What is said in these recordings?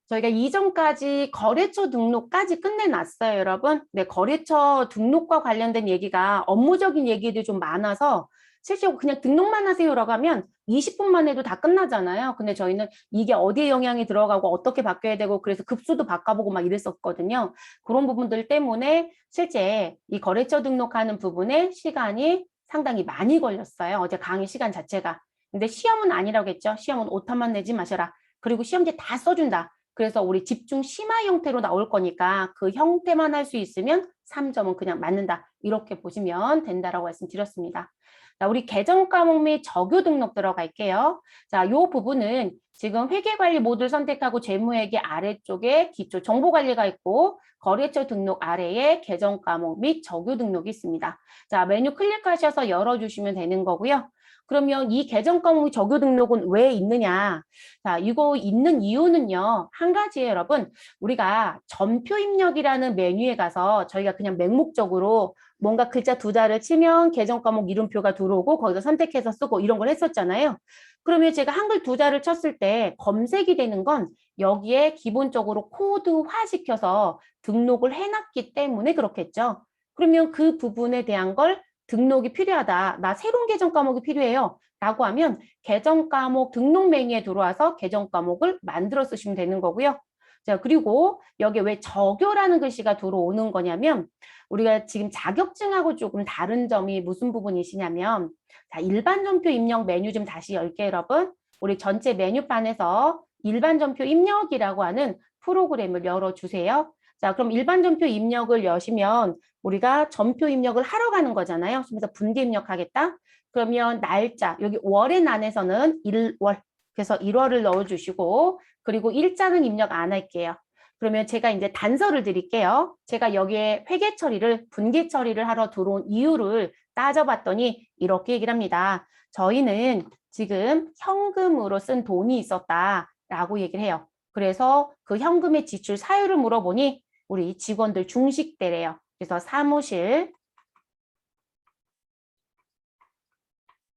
저희가 이전까지 거래처 등록까지 끝내놨어요, 여러분. 네, 거래처 등록과 관련된 얘기가 업무적인 얘기들이 좀 많아서 실제 그냥 등록만 하세요라고 하면 20분만 해도 다 끝나잖아요. 근데 저희는 이게 어디에 영향이 들어가고 어떻게 바뀌어야 되고 그래서 급수도 바꿔보고 막 이랬었거든요. 그런 부분들 때문에 실제 이 거래처 등록하는 부분에 시간이 상당히 많이 걸렸어요. 어제 강의 시간 자체가. 근데 시험은 아니라고 했죠. 시험은 오타만 내지 마셔라. 그리고 시험지 다 써준다. 그래서 우리 집중 심화 형태로 나올 거니까 그 형태만 할 수 있으면 3점은 그냥 맞는다. 이렇게 보시면 된다라고 말씀드렸습니다. 자, 우리 계정 과목 및 적요 등록 들어갈게요. 자, 이 부분은 지금 회계관리 모듈 선택하고 재무회계 아래쪽에 기초 정보관리가 있고 거래처 등록 아래에 계정 과목 및 적요 등록이 있습니다. 자, 메뉴 클릭하셔서 열어주시면 되는 거고요. 그러면 이 계정 과목 적요 등록은 왜 있느냐? 자, 이거 있는 이유는요. 한 가지예요, 여러분. 우리가 전표 입력이라는 메뉴에 가서 저희가 그냥 맹목적으로 뭔가 글자 두 자를 치면 계정 과목 이름표가 들어오고 거기서 선택해서 쓰고 이런 걸 했었잖아요. 그러면 제가 한글 두 자를 쳤을 때 검색이 되는 건 여기에 기본적으로 코드화 시켜서 등록을 해놨기 때문에 그렇겠죠. 그러면 그 부분에 대한 걸 등록이 필요하다. 나 새로운 계정 과목이 필요해요. 라고 하면 계정 과목 등록 메뉴에 들어와서 계정 과목을 만들어 쓰시면 되는 거고요. 자, 그리고 여기 왜 적요라는 글씨가 들어오는 거냐면 우리가 지금 자격증하고 조금 다른 점이 무슨 부분이시냐면 자, 일반 전표 입력 메뉴 좀 다시 열게요, 여러분. 우리 전체 메뉴판에서 일반 전표 입력이라고 하는 프로그램을 열어주세요. 자, 그럼 일반 전표 입력을 여시면 우리가 전표 입력을 하러 가는 거잖아요. 그래서 분기 입력하겠다. 그러면 날짜, 여기 월의 난에서는 1월, 그래서 1월을 넣어주시고 그리고 일자는 입력 안 할게요. 그러면 제가 이제 단서를 드릴게요. 제가 여기에 회계 처리를, 분기 처리를 하러 들어온 이유를 따져봤더니 이렇게 얘기를 합니다. 저희는 지금 현금으로 쓴 돈이 있었다라고 얘기를 해요. 그래서 그 현금의 지출 사유를 물어보니 우리 직원들 중식대래요. 그래서 사무실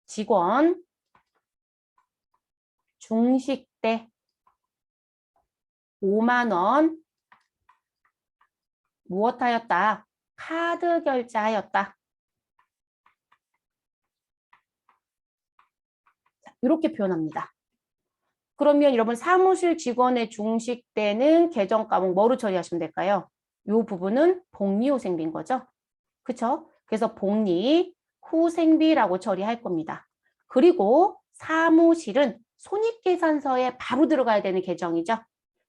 직원 중식대 5만 원 무엇하였다? 카드 결제하였다. 이렇게 표현합니다. 그러면 여러분 사무실 직원의 중식대는 계정 과목 뭐로 처리하시면 될까요? 이 부분은 복리후생비인 거죠. 그렇죠? 그래서 복리 후생비라고 처리할 겁니다. 그리고 사무실은 손익계산서에 바로 들어가야 되는 계정이죠.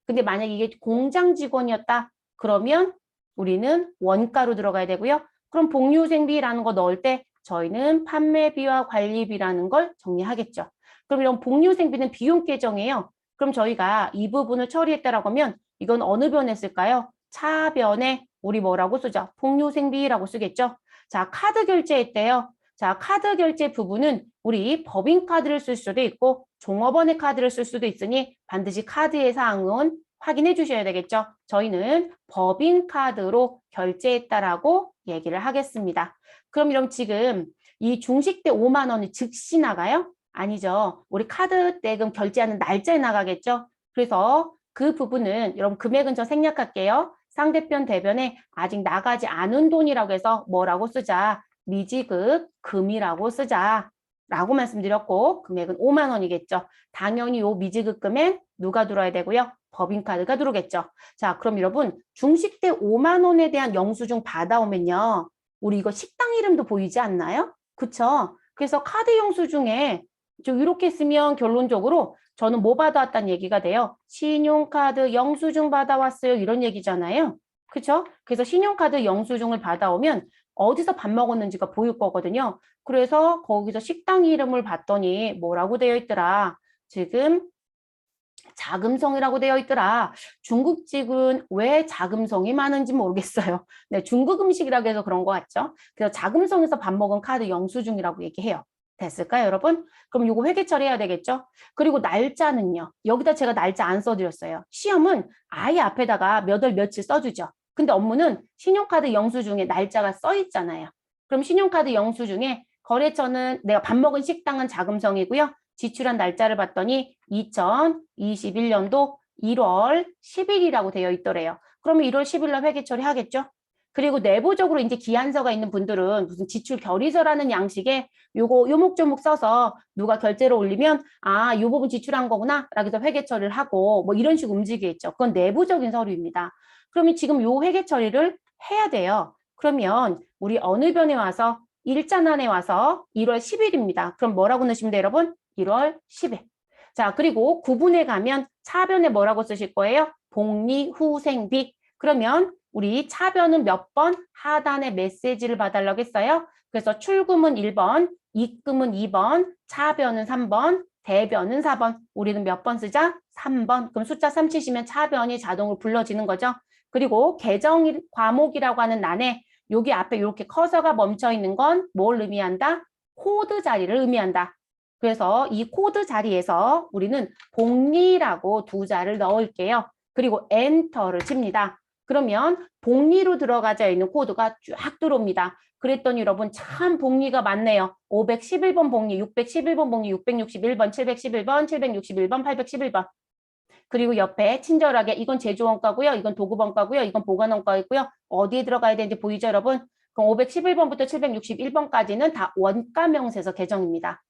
근데 만약에 이게 공장 직원이었다 그러면 우리는 원가로 들어가야 되고요. 그럼 복리후생비라는 거 넣을 때 저희는 판매비와 관리비라는 걸 정리하겠죠. 그럼 이런 복리후생비는 비용 계정이에요. 그럼 저희가 이 부분을 처리했다라고 하면 이건 어느 변에 쓸까요? 차변에 우리 뭐라고 쓰죠? 복리후생비라고 쓰겠죠. 자, 카드 결제했대요. 자, 카드 결제 부분은 우리 법인카드를 쓸 수도 있고 종업원의 카드를 쓸 수도 있으니 반드시 카드의 사항은 확인해 주셔야 되겠죠. 저희는 법인카드로 결제했다라고 얘기를 하겠습니다. 그럼 여러분 지금 이 중식대 5만 원이 즉시 나가요? 아니죠. 우리 카드 대금 결제하는 날짜에 나가겠죠. 그래서 그 부분은 여러분 금액은 저 생략할게요. 상대편 대변에 아직 나가지 않은 돈이라고 해서 뭐라고 쓰자? 미지급 금이라고 쓰자. 라고 말씀드렸고 금액은 5만 원이겠죠. 당연히 요 미지급 금액 누가 들어야 되고요? 법인카드가 들어오겠죠. 자, 그럼 여러분 중식대 5만 원에 대한 영수증 받아오면요. 우리 이거 식당 이름도 보이지 않나요? 그쵸? 그래서 카드 영수증에 좀 이렇게 쓰면 결론적으로 저는 뭐 받아왔다는 얘기가 돼요. 신용카드 영수증 받아왔어요. 이런 얘기잖아요. 그쵸? 그래서 신용카드 영수증을 받아오면 어디서 밥 먹었는지가 보일 거거든요. 그래서 거기서 식당 이름을 봤더니 뭐라고 되어 있더라. 지금 자금성이라고 되어 있더라. 중국집은 왜 자금성이 많은지 모르겠어요. 네, 중국 음식이라고 해서 그런 것 같죠. 그래서 자금성에서 밥 먹은 카드 영수증이라고 얘기해요. 됐을까요, 여러분? 그럼 이거 회계 처리해야 되겠죠? 그리고 날짜는요. 여기다 제가 날짜 안 써드렸어요. 시험은 아예 앞에다가 몇 월 며칠 써주죠. 근데 업무는 신용카드 영수증에 날짜가 써 있잖아요. 그럼 신용카드 영수증에 거래처는 내가 밥 먹은 식당은 자금성이고요. 지출한 날짜를 봤더니 2021년도 1월 10일이라고 되어 있더래요. 그러면 1월 10일 날 회계 처리하겠죠? 그리고 내부적으로 이제 기한서가 있는 분들은 무슨 지출 결의서라는 양식에 요거 요목조목 써서 누가 결제로 올리면 아, 요 부분 지출한 거구나 라고 해서 회계 처리를 하고 뭐 이런 식으로 움직이겠죠. 그건 내부적인 서류입니다. 그러면 지금 요 회계 처리를 해야 돼요. 그러면 우리 어느 변에 와서 일자난에 와서 1월 10일입니다. 그럼 뭐라고 넣으시면 돼요, 여러분? 1월 10일. 자, 그리고 구분에 가면 차변에 뭐라고 쓰실 거예요? 복리후생비. 그러면 우리 차변은 몇 번? 하단에 메시지를 봐달라고 했어요. 그래서 출금은 1번, 입금은 2번, 차변은 3번, 대변은 4번. 우리는 몇 번 쓰자? 3번. 그럼 숫자 3 치시면 차변이 자동으로 불러지는 거죠. 그리고 계정 과목이라고 하는欄에 여기 앞에 이렇게 커서가 멈춰 있는 건 뭘 의미한다? 코드 자리를 의미한다. 그래서 이 코드 자리에서 우리는 복리라고 두 자를 넣을게요. 그리고 엔터를 칩니다. 그러면 복리로 들어가져 있는 코드가 쫙 들어옵니다. 그랬더니 여러분 참 복리가 많네요. 511번 복리, 611번 복리, 661번, 711번, 761번, 811번. 그리고 옆에 친절하게 이건 제조원가고요. 이건 도구원가고요. 이건 보관원가이고요. 어디에 들어가야 되는지 보이죠, 여러분? 그럼 511번부터 761번까지는 다 원가 명세서 계정입니다.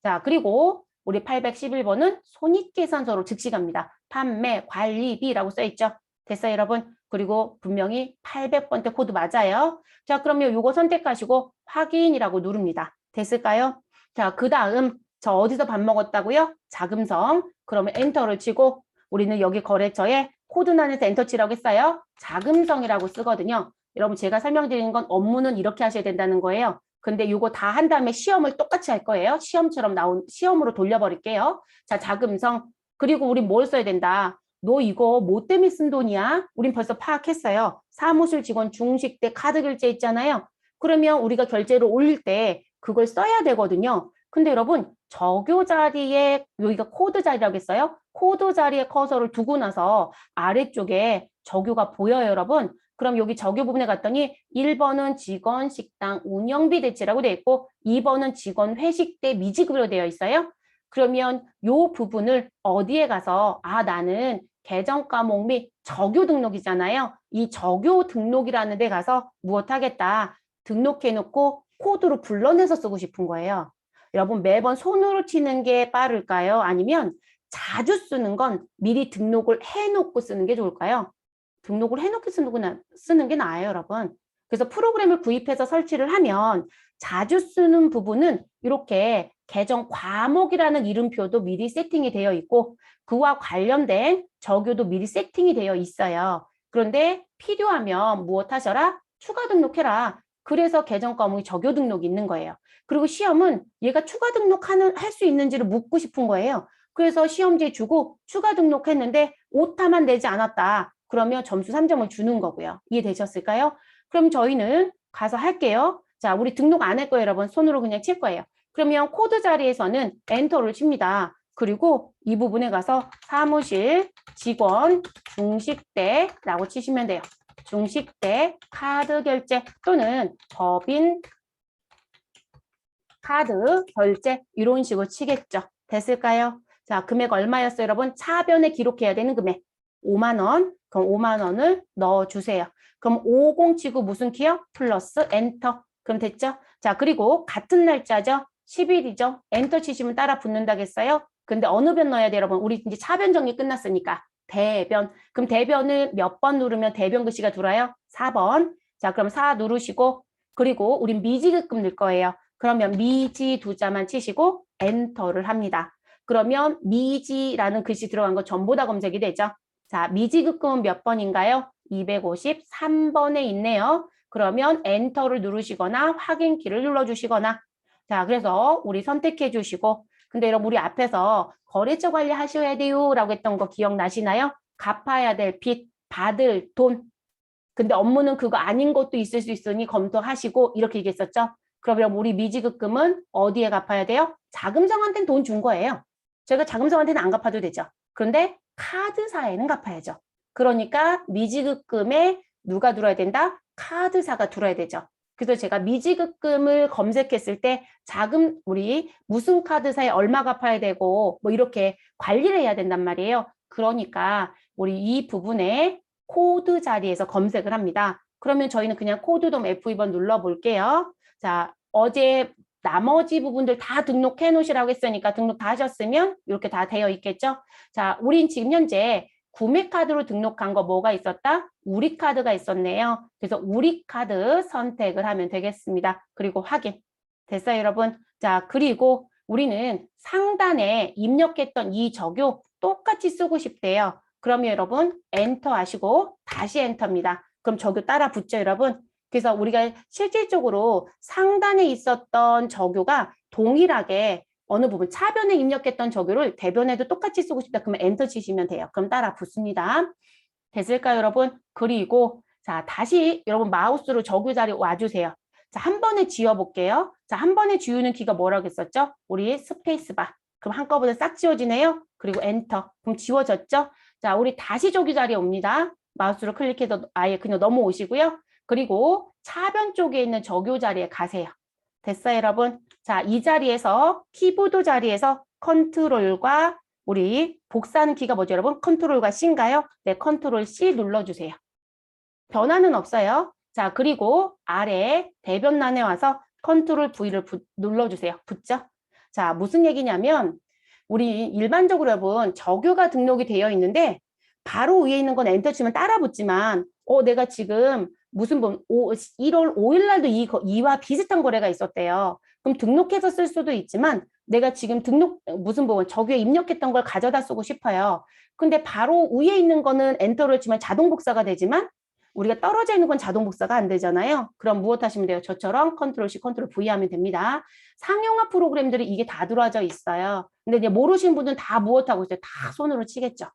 자, 그리고 우리 811번은 손익계산서로 즉시 갑니다. 판매, 관리비라고 써있죠. 됐어요, 여러분? 그리고 분명히 800번대 코드 맞아요. 자, 그러면 이거 선택하시고 확인이라고 누릅니다. 됐을까요? 자, 그 다음 저 어디서 밥 먹었다고요? 자금성. 그러면 엔터를 치고 우리는 여기 거래처에 코드란에서 엔터 치라고 했어요. 자금성이라고 쓰거든요. 여러분 제가 설명드리는 건 업무는 이렇게 하셔야 된다는 거예요. 근데 이거 다 한 다음에 시험을 똑같이 할 거예요. 시험처럼 시험으로 돌려버릴게요. 자, 자금성. 그리고 우리 뭘 써야 된다? 너 이거 뭐 때문에 쓴 돈이야? 우린 벌써 파악했어요. 사무실 직원 중식대 카드 결제 있잖아요. 그러면 우리가 결제를 올릴 때 그걸 써야 되거든요. 근데 여러분 적요 자리에 여기가 코드 자리라고 했어요. 코드 자리에 커서를 두고 나서 아래쪽에 적요가 보여요, 여러분. 그럼 여기 적요 부분에 갔더니 1번은 직원 식당 운영비 대체라고 되어 있고 2번은 직원 회식대 미지급으로 되어 있어요. 그러면 이 부분을 어디에 가서 아 나는 계정 과목 및 적요 등록이잖아요. 이 적요 등록이라는 데 가서 무엇 하겠다. 등록해 놓고 코드로 불러내서 쓰고 싶은 거예요. 여러분 매번 손으로 치는 게 빠를까요? 아니면 자주 쓰는 건 미리 등록을 해놓고 쓰는 게 좋을까요? 등록을 해놓고 쓰는 게 나아요, 여러분. 그래서 프로그램을 구입해서 설치를 하면 자주 쓰는 부분은 이렇게 계정 과목이라는 이름표도 미리 세팅이 되어 있고 그와 관련된 적요도 미리 세팅이 되어 있어요. 그런데 필요하면 무엇 하셔라? 추가 등록해라. 그래서 계정 과목이 적요 등록이 있는 거예요. 그리고 시험은 얘가 추가 등록할 수 있는지를 묻고 싶은 거예요. 그래서 시험지 주고 추가 등록했는데 오타만 내지 않았다. 그러면 점수 3점을 주는 거고요. 이해되셨을까요? 그럼 저희는 가서 할게요. 자, 우리 등록 안 할 거예요, 여러분. 손으로 그냥 칠 거예요. 그러면 코드 자리에서는 엔터를 칩니다. 그리고 이 부분에 가서 사무실 직원 중식대라고 치시면 돼요. 중식대 카드 결제 또는 법인 카드 결제 이런 식으로 치겠죠. 됐을까요? 자, 금액 얼마였어요, 여러분? 차변에 기록해야 되는 금액 5만 원. 그럼 5만 원을 넣어주세요. 그럼 50 치고 무슨 키요? 플러스 엔터. 그럼 됐죠? 자, 그리고 같은 날짜죠? 10일이죠? 엔터 치시면 따라 붙는다겠어요? 근데 어느 변 넣어야 돼요, 여러분? 우리 이제 차변 정리 끝났으니까. 대변. 그럼 대변을 몇 번 누르면 대변 글씨가 들어요? 4번. 자, 그럼 4 누르시고 그리고 우린 미지급금 넣을 거예요. 그러면 미지 두 자만 치시고 엔터를 합니다. 그러면 미지라는 글씨 들어간 거 전부 다 검색이 되죠. 자, 미지급금은 몇 번인가요? 253번에 있네요. 그러면 엔터를 누르시거나 확인키를 눌러주시거나 자, 그래서 우리 선택해 주시고 근데 여러분 우리 앞에서 거래처 관리 하셔야 돼요 라고 했던 거 기억나시나요? 갚아야 될 빚, 받을 돈 근데 업무는 그거 아닌 것도 있을 수 있으니 검토하시고 이렇게 얘기했었죠. 그러면 우리 미지급금은 어디에 갚아야 돼요? 자금성한테는 돈 준 거예요. 저희가 자금성한테는 안 갚아도 되죠. 그런데 카드사에는 갚아야죠. 그러니까 미지급금에 누가 들어야 된다? 카드사가 들어야 되죠. 그래서 제가 미지급금을 검색했을 때 자금 우리 무슨 카드사에 얼마 갚아야 되고 뭐 이렇게 관리를 해야 된단 말이에요. 그러니까 우리 이 부분에 코드 자리에서 검색을 합니다. 그러면 저희는 그냥 코드돔 F2번 눌러볼게요. 자, 어제 나머지 부분들 다 등록해 놓으시라고 했으니까 등록 다 하셨으면 이렇게 다 되어 있겠죠? 자, 우린 지금 현재 구매 카드로 등록한 거 뭐가 있었다? 우리 카드가 있었네요. 그래서 우리 카드 선택을 하면 되겠습니다. 그리고 확인. 됐어요, 여러분? 자, 그리고 우리는 상단에 입력했던 이 적요 똑같이 쓰고 싶대요. 그러면 여러분 엔터 하시고 다시 엔터입니다. 그럼 적요 따라 붙죠, 여러분? 그래서 우리가 실질적으로 상단에 있었던 적요가 동일하게 어느 부분 차변에 입력했던 적요를 대변에도 똑같이 쓰고 싶다. 그러면 엔터 치시면 돼요. 그럼 따라 붙습니다. 됐을까요, 여러분? 그리고 자, 다시 여러분 마우스로 적요 자리 와주세요. 자, 한 번에 지워볼게요. 자, 한 번에 지우는 키가 뭐라고 했었죠? 우리 스페이스바. 그럼 한꺼번에 싹 지워지네요. 그리고 엔터. 그럼 지워졌죠? 자, 우리 다시 적요 자리에 옵니다. 마우스로 클릭해서 아예 그냥 넘어오시고요. 그리고 차변 쪽에 있는 적요 자리에 가세요. 됐어요, 여러분? 자, 이 자리에서 키보드 자리에서 컨트롤과 우리 복사하는 키가 뭐죠, 여러분? 컨트롤과 C인가요? 네, 컨트롤 C 눌러주세요. 변화는 없어요. 자, 그리고 아래 대변란에 와서 컨트롤 V를 눌러주세요. 붙죠? 자, 무슨 얘기냐면 우리 일반적으로 여러분 적요가 등록이 되어 있는데 바로 위에 있는 건 엔터 치면 따라 붙지만 내가 지금 무슨 1월 5일 날도 이와 비슷한 거래가 있었대요. 그럼 등록해서 쓸 수도 있지만 내가 지금 무슨 적요에 입력했던 걸 가져다 쓰고 싶어요. 근데 바로 위에 있는 거는 엔터를 치면 자동 복사가 되지만 우리가 떨어져 있는 건 자동 복사가 안 되잖아요. 그럼 무엇 하시면 돼요? 저처럼 컨트롤 C, 컨트롤 V 하면 됩니다. 상용화 프로그램들이 이게 다 들어와져 있어요. 근데 이제 모르시는 분들은 다 무엇 하고 있어요? 다 손으로 치겠죠.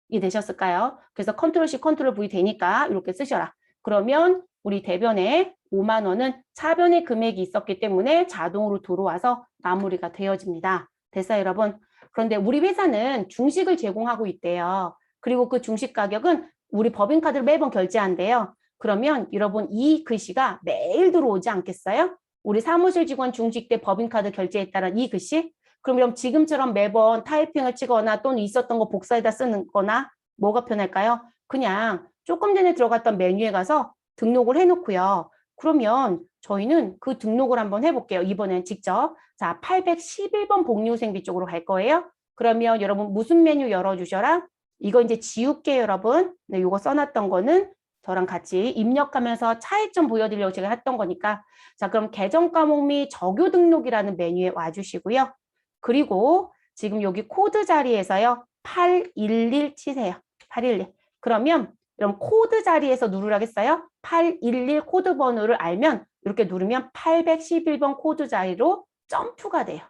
이해되셨을까요? 그래서 컨트롤 C, 컨트롤 V 되니까 이렇게 쓰셔라. 그러면 우리 대변에 5만 원은 차변의 금액이 있었기 때문에 자동으로 들어와서 마무리가 되어집니다. 됐어요, 여러분? 그런데 우리 회사는 중식을 제공하고 있대요. 그리고 그 중식 가격은 우리 법인카드를 매번 결제한대요. 그러면 여러분 이 글씨가 매일 들어오지 않겠어요? 우리 사무실 직원 중식 때 법인카드 결제했다는 이 글씨? 그럼 지금처럼 매번 타이핑을 치거나 또는 있었던 거 복사해다 쓰는 거나 뭐가 편할까요? 그냥 조금 전에 들어갔던 메뉴에 가서 등록을 해놓고요. 그러면 저희는 그 등록을 한번 해볼게요. 이번엔 직접. 자, 811번 복리후생비 쪽으로 갈 거예요. 그러면 여러분 무슨 메뉴 열어주셔라? 이거 이제 지울게요, 여러분. 네, 이거 써놨던 거는 저랑 같이 입력하면서 차이점 보여드리려고 제가 했던 거니까. 자, 그럼 계정 과목 및 적요 등록이라는 메뉴에 와주시고요. 그리고 지금 여기 코드 자리에서요. 811 치세요. 811. 그러면 여러분 코드 자리에서 누르라겠어요? 811 코드 번호를 알면 이렇게 누르면 811번 코드 자리로 점프가 돼요.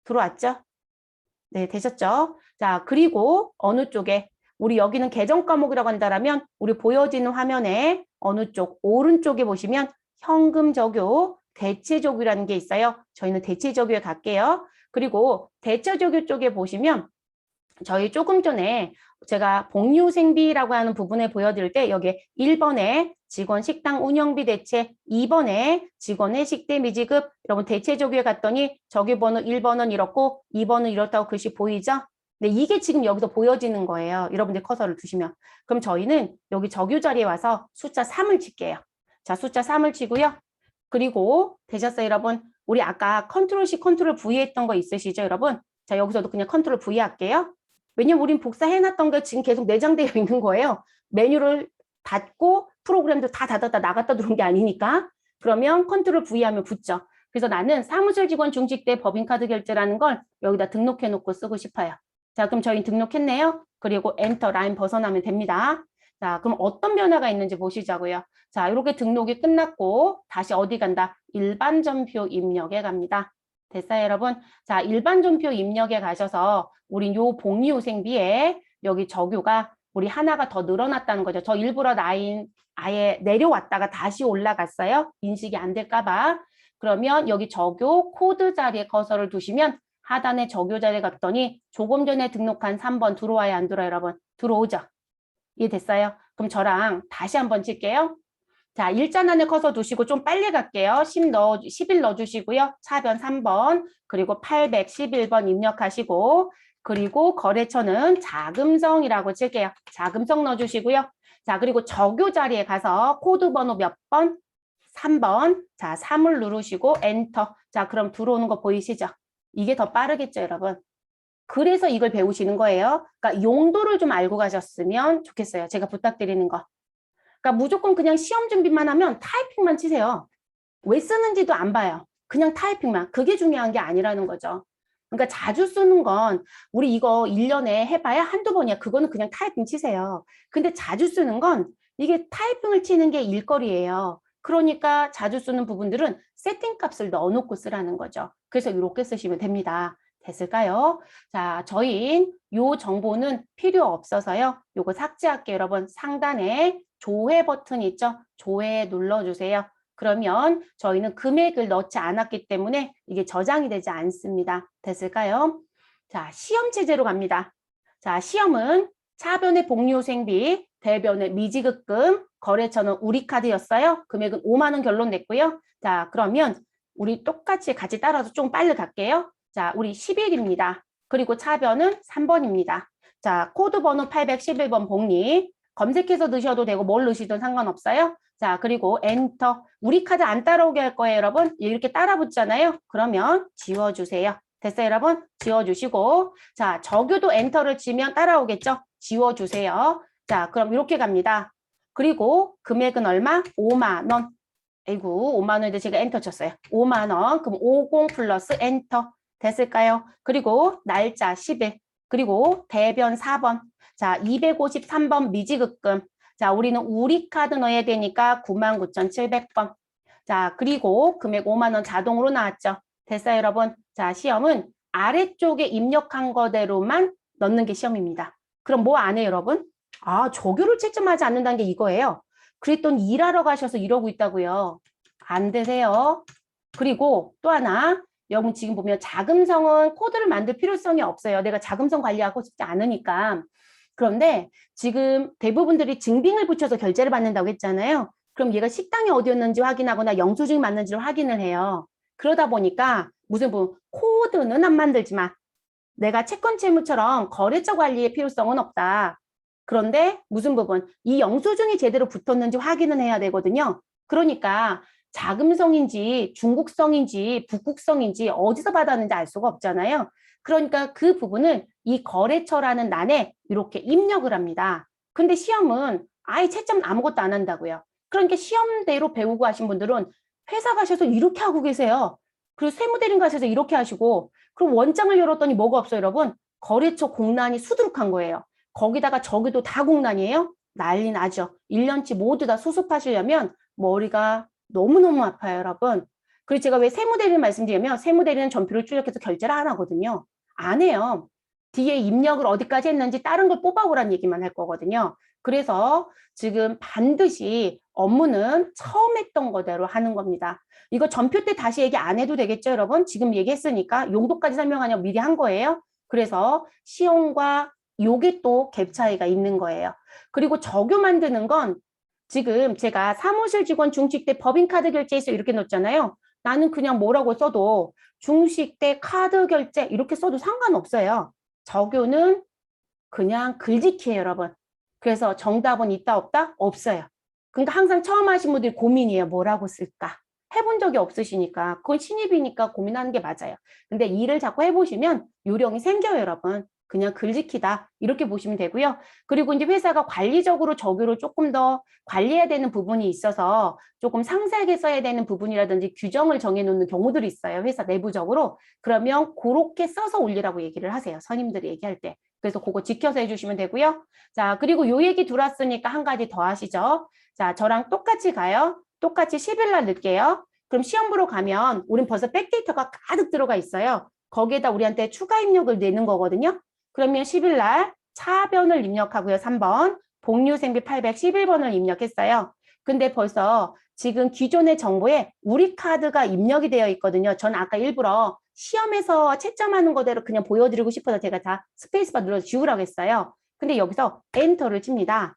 들어왔죠? 네, 되셨죠? 자, 그리고 어느 쪽에 우리 여기는 계정 과목이라고 한다면 우리 보여지는 화면에 어느 쪽 오른쪽에 보시면 현금 적요, 대체 적요라는 게 있어요. 저희는 대체 적요에 갈게요. 그리고 대체 적요 쪽에 보시면 저희 조금 전에 제가 복리후생비라고 하는 부분에 보여드릴 때 여기 1번에 직원 식당 운영비 대체, 2번에 직원의 식대 미지급, 여러분 대체 적요에 갔더니 적요 번호 1번은 이렇고 2번은 이렇다고 글씨 보이죠? 네, 이게 지금 여기서 보여지는 거예요. 여러분들 커서를 두시면. 그럼 저희는 여기 적요 자리에 와서 숫자 3을 칠게요. 자, 숫자 3을 치고요. 그리고 되셨어요, 여러분? 우리 아까 컨트롤 C, 컨트롤 V 했던 거 있으시죠, 여러분? 자, 여기서도 그냥 컨트롤 V 할게요. 왜냐면 우린 복사해놨던 게 지금 계속 내장되어 있는 거예요. 메뉴를 닫고 프로그램도 다 닫았다 나갔다 들어온 게 아니니까. 그러면 컨트롤 V 하면 붙죠. 그래서 나는 사무실 직원 중식 때 법인카드 결제라는 걸 여기다 등록해놓고 쓰고 싶어요. 자, 그럼 저희 등록했네요. 그리고 엔터 라인 벗어나면 됩니다. 자, 그럼 어떤 변화가 있는지 보시자고요. 자, 이렇게 등록이 끝났고 다시 어디 간다? 일반 전표 입력에 갑니다. 됐어요, 여러분? 자, 일반 전표 입력에 가셔서 우린 요 복리후생비에 여기 적요가 우리 하나가 더 늘어났다는 거죠. 저 일부러 라인 아예 내려왔다가 다시 올라갔어요. 인식이 안 될까 봐. 그러면 여기 적요 코드 자리에 커서를 두시면 하단에 적요 자리에 갔더니 조금 전에 등록한 3번 들어와야 안 들어요, 여러분? 들어오죠? 이해됐어요? 그럼 저랑 다시 한번 칠게요. 자, 일자 안에 커서 두시고 좀 빨리 갈게요. 11 넣어주시고요. 차변 3번, 그리고 811번 입력하시고, 그리고 거래처는 자금성이라고 칠게요. 자금성 넣어주시고요. 자, 그리고 적요 자리에 가서 코드 번호 몇 번? 3번. 자, 3을 누르시고 엔터. 자, 그럼 들어오는 거 보이시죠? 이게 더 빠르겠죠, 여러분? 그래서 이걸 배우시는 거예요. 그러니까 용도를 좀 알고 가셨으면 좋겠어요. 제가 부탁드리는 거. 그러니까 무조건 그냥 시험 준비만 하면 타이핑만 치세요. 왜 쓰는지도 안 봐요. 그냥 타이핑만. 그게 중요한 게 아니라는 거죠. 그러니까 자주 쓰는 건 우리 이거 1년에 해봐야 한두 번이야. 그거는 그냥 타이핑 치세요. 근데 자주 쓰는 건 이게 타이핑을 치는 게 일거리예요. 그러니까 자주 쓰는 부분들은 세팅 값을 넣어놓고 쓰라는 거죠. 그래서 이렇게 쓰시면 됩니다. 됐을까요? 자, 저희 요 정보는 필요 없어서요. 요거 삭제할게요. 여러분 상단에 조회 버튼 있죠? 조회 눌러주세요. 그러면 저희는 금액을 넣지 않았기 때문에 이게 저장이 되지 않습니다. 됐을까요? 자, 시험 체제로 갑니다. 자, 시험은 차변의 복리후생비, 대변의 미지급금, 거래처는 우리카드였어요. 금액은 5만 원 결론 냈고요. 자, 그러면 우리 똑같이 같이 따라서 좀 빨리 갈게요. 자, 우리 10일입니다. 그리고 차변은 3번입니다. 자, 코드 번호 811번 복리. 검색해서 넣으셔도 되고 뭘 넣으시든 상관없어요. 자, 그리고 엔터. 우리 카드 안 따라오게 할 거예요, 여러분. 이렇게 따라 붙잖아요. 그러면 지워주세요. 됐어요, 여러분? 지워주시고. 자, 적유도 엔터를 치면 따라오겠죠? 지워주세요. 자, 그럼 이렇게 갑니다. 그리고 금액은 얼마? 5만 원. 아이고, 5만 원인데 제가 엔터 쳤어요. 5만 원. 그럼 50 플러스 엔터. 됐을까요? 그리고 날짜 10일. 그리고 대변 4번. 자, 253번 미지급금. 자, 우리는 우리 카드 넣어야 되니까 99,700번. 자, 그리고 금액 5만 원 자동으로 나왔죠. 됐어요, 여러분? 자, 시험은 아래쪽에 입력한 거대로만 넣는 게 시험입니다. 그럼 뭐 안 해요, 여러분? 아, 조교를 채점하지 않는다는 게 이거예요. 그랬더니 일하러 가셔서 이러고 있다고요. 안 되세요. 그리고 또 하나, 여러분 지금 보면 자금성은 코드를 만들 필요성이 없어요. 내가 자금성 관리하고 싶지 않으니까. 그런데 지금 대부분들이 증빙을 붙여서 결제를 받는다고 했잖아요. 그럼 얘가 식당이 어디였는지 확인하거나 영수증이 맞는지를 확인을 해요. 그러다 보니까 무슨 뭐 코드는 안 만들지만 내가 채권 채무처럼 거래처 관리의 필요성은 없다. 그런데 무슨 부분? 이 영수증이 제대로 붙었는지 확인은 해야 되거든요. 그러니까 자금성인지 중국성인지 북국성인지 어디서 받았는지 알 수가 없잖아요. 그러니까 그 부분을 이 거래처라는 란에 이렇게 입력을 합니다. 근데 시험은 아예 채점 아무것도 안 한다고요. 그러니까 시험대로 배우고 하신 분들은 회사 가셔서 이렇게 하고 계세요. 그리고 세무대리인 가셔서 이렇게 하시고 그럼 원장을 열었더니 뭐가 없어요, 여러분? 거래처 공란이 수두룩한 거예요. 거기다가 저기도 다 공란이에요? 난리 나죠. 1년치 모두 다 수습하시려면 머리가 너무너무 아파요, 여러분. 그리고 제가 왜 세무대리를 말씀드리면 세무대리는 전표를 출력해서 결제를 안 하거든요. 안 해요. 뒤에 입력을 어디까지 했는지 다른 걸 뽑아오라는 얘기만 할 거거든요. 그래서 지금 반드시 업무는 처음 했던 거대로 하는 겁니다. 이거 전표 때 다시 얘기 안 해도 되겠죠, 여러분? 지금 얘기했으니까 용도까지 설명하냐고 미리 한 거예요. 그래서 시험과 요게 또 갭 차이가 있는 거예요. 그리고 적요 만드는 건 지금 제가 사무실 직원 중식 때 법인카드 결제해서 이렇게 넣었잖아요. 나는 그냥 뭐라고 써도 중식 때 카드 결제 이렇게 써도 상관없어요. 적요는 그냥 글짓기예요, 여러분. 그래서 정답은 있다 없다? 없어요. 그러니까 항상 처음 하신 분들이 고민이에요. 뭐라고 쓸까? 해본 적이 없으시니까 그건 신입이니까 고민하는 게 맞아요. 근데 일을 자꾸 해보시면 요령이 생겨요, 여러분. 그냥 글짓기다 이렇게 보시면 되고요. 그리고 이제 회사가 관리적으로 적요를 조금 더 관리해야 되는 부분이 있어서 조금 상세하게 써야 되는 부분이라든지 규정을 정해놓는 경우들이 있어요. 회사 내부적으로. 그러면 그렇게 써서 올리라고 얘기를 하세요. 선임들이 얘기할 때. 그래서 그거 지켜서 해주시면 되고요. 자, 그리고 요 얘기 들어왔으니까 한 가지 더 하시죠. 자, 저랑 똑같이 가요. 똑같이 10일 날 넣을게요. 그럼 시험 보러 가면 우린 벌써 백데이터가 가득 들어가 있어요. 거기에다 우리한테 추가 입력을 내는 거거든요. 그러면 10일 날 차변을 입력하고요. 3번. 복리후생비 811번을 입력했어요. 근데 벌써 지금 기존의 정보에 우리 카드가 입력이 되어 있거든요. 전 아까 일부러 시험에서 채점하는 거대로 그냥 보여드리고 싶어서 제가 다 스페이스바 눌러서 지우라고 했어요. 근데 여기서 엔터를 칩니다.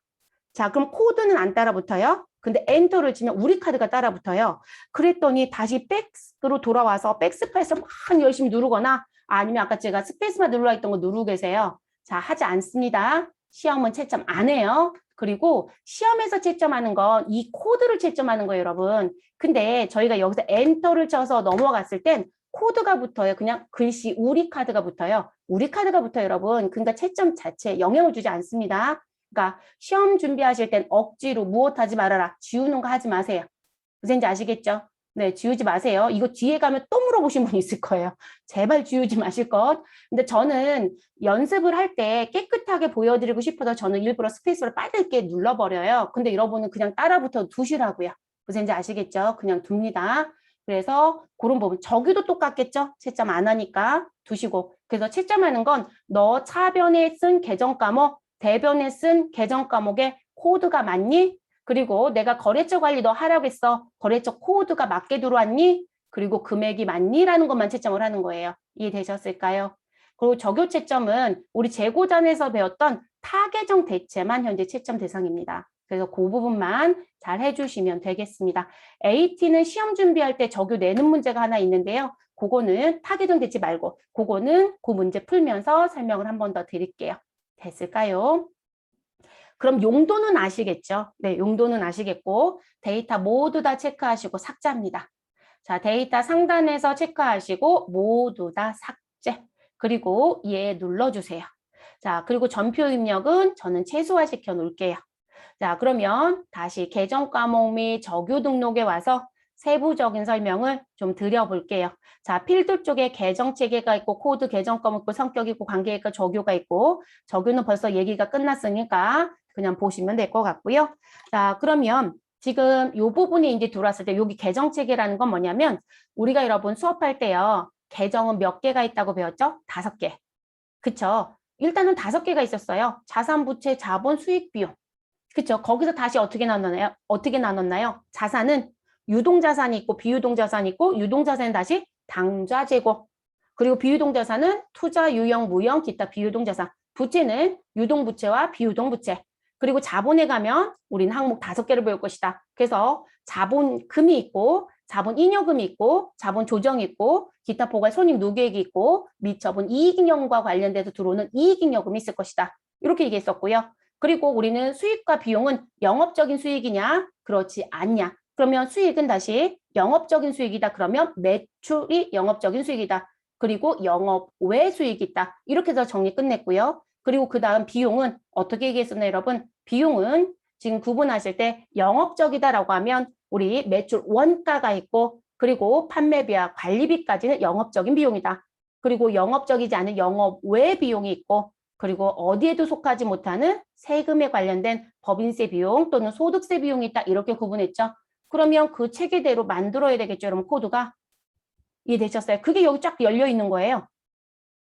자, 그럼 코드는 안 따라 붙어요. 근데 엔터를 치면 우리 카드가 따라 붙어요. 그랬더니 다시 백으로 돌아와서 백스페이스 막 열심히 누르거나 아니면 아까 제가 스페이스바 눌러 있던 거 누르고 계세요. 자, 하지 않습니다. 시험은 채점 안 해요. 그리고 시험에서 채점하는 건 이 코드를 채점하는 거예요, 여러분. 근데 저희가 여기서 엔터를 쳐서 넘어갔을 땐 코드가 붙어요. 그냥 글씨 우리 카드가 붙어요. 우리 카드가 붙어요, 여러분. 그러니까 채점 자체에 영향을 주지 않습니다. 그러니까 시험 준비하실 땐 억지로 무엇하지 말아라. 지우는 거 하지 마세요. 무슨지 아시겠죠? 네, 지우지 마세요. 이거 뒤에 가면 또 물어보신 분 있을 거예요. 제발 지우지 마실 것. 근데 저는 연습을 할 때 깨끗하게 보여드리고 싶어서 저는 일부러 스페이스를 빠르게 눌러버려요. 근데 여러분은 그냥 따라붙어 두시라고요. 무슨지 아시겠죠? 그냥 둡니다. 그래서 그런 부분. 저기도 똑같겠죠? 채점 안 하니까 두시고. 그래서 채점하는 건 너 차변에 쓴 계정 과목, 대변에 쓴 계정 과목에 코드가 맞니? 그리고 내가 거래처 관리 너 하라고 했어. 거래처 코드가 맞게 들어왔니? 그리고 금액이 맞니? 라는 것만 채점을 하는 거예요. 이해되셨을까요? 그리고 적요 채점은 우리 재고전에서 배웠던 타계정 대체만 현재 채점 대상입니다. 그래서 그 부분만 잘 해주시면 되겠습니다. AT는 시험 준비할 때 적요 내는 문제가 하나 있는데요. 그거는 타계정 대체 말고 그거는 그 문제 풀면서 설명을 한 번 더 드릴게요. 됐을까요? 그럼 용도는 아시겠죠? 네, 용도는 아시겠고 데이터 모두 다 체크하시고 삭제합니다. 자, 데이터 상단에서 체크하시고 모두 다 삭제. 그리고 예 눌러주세요. 자, 그리고 전표 입력은 저는 최소화시켜 놓을게요. 자, 그러면 다시 계정 과목 및 적요 등록에 와서 세부적인 설명을 좀 드려볼게요. 자, 필드 쪽에 계정 체계가 있고 코드 계정 과목 있고 성격 있고 관계 있고 적요가 있고 적요는 벌써 얘기가 끝났으니까 그냥 보시면 될 것 같고요. 자, 그러면 지금 이 부분이 이제 들어왔을 때 여기 계정 체계라는 건 뭐냐면 우리가 여러분 수업할 때요. 계정은 몇 개가 있다고 배웠죠? 5개. 그쵸? 일단은 5개가 있었어요. 자산, 부채, 자본, 수익, 비용. 그쵸? 거기서 다시 어떻게 나눴나요? 어떻게 나눴나요? 자산은 유동자산이 있고 비유동자산이 있고 유동자산은 다시 당좌재고 그리고 비유동자산은 투자, 유형, 무형, 기타 비유동자산 부채는 유동부채와 비유동부채 그리고 자본에 가면 우리는 항목 5개를 배울 것이다. 그래서 자본금이 있고 자본잉여금이 있고 자본조정이 있고 기타 포괄 손익 누계액이 있고 미처분 이익잉여금과 관련돼서 들어오는 이익잉여금이 있을 것이다. 이렇게 얘기했었고요. 그리고 우리는 수익과 비용은 영업적인 수익이냐? 그렇지 않냐? 그러면 수익은 다시 영업적인 수익이다. 그러면 매출이 영업적인 수익이다. 그리고 영업 외 수익이 있다. 이렇게 해서 정리 끝냈고요. 그리고 그 다음 비용은 어떻게 얘기했었나요, 여러분? 비용은 지금 구분하실 때 영업적이다라고 하면 우리 매출 원가가 있고 그리고 판매비와 관리비까지는 영업적인 비용이다. 그리고 영업적이지 않은 영업 외 비용이 있고 그리고 어디에도 속하지 못하는 세금에 관련된 법인세 비용 또는 소득세 비용이 있다. 이렇게 구분했죠. 그러면 그 체계대로 만들어야 되겠죠. 여러분 코드가. 이해되셨어요? 그게 여기 쫙 열려 있는 거예요.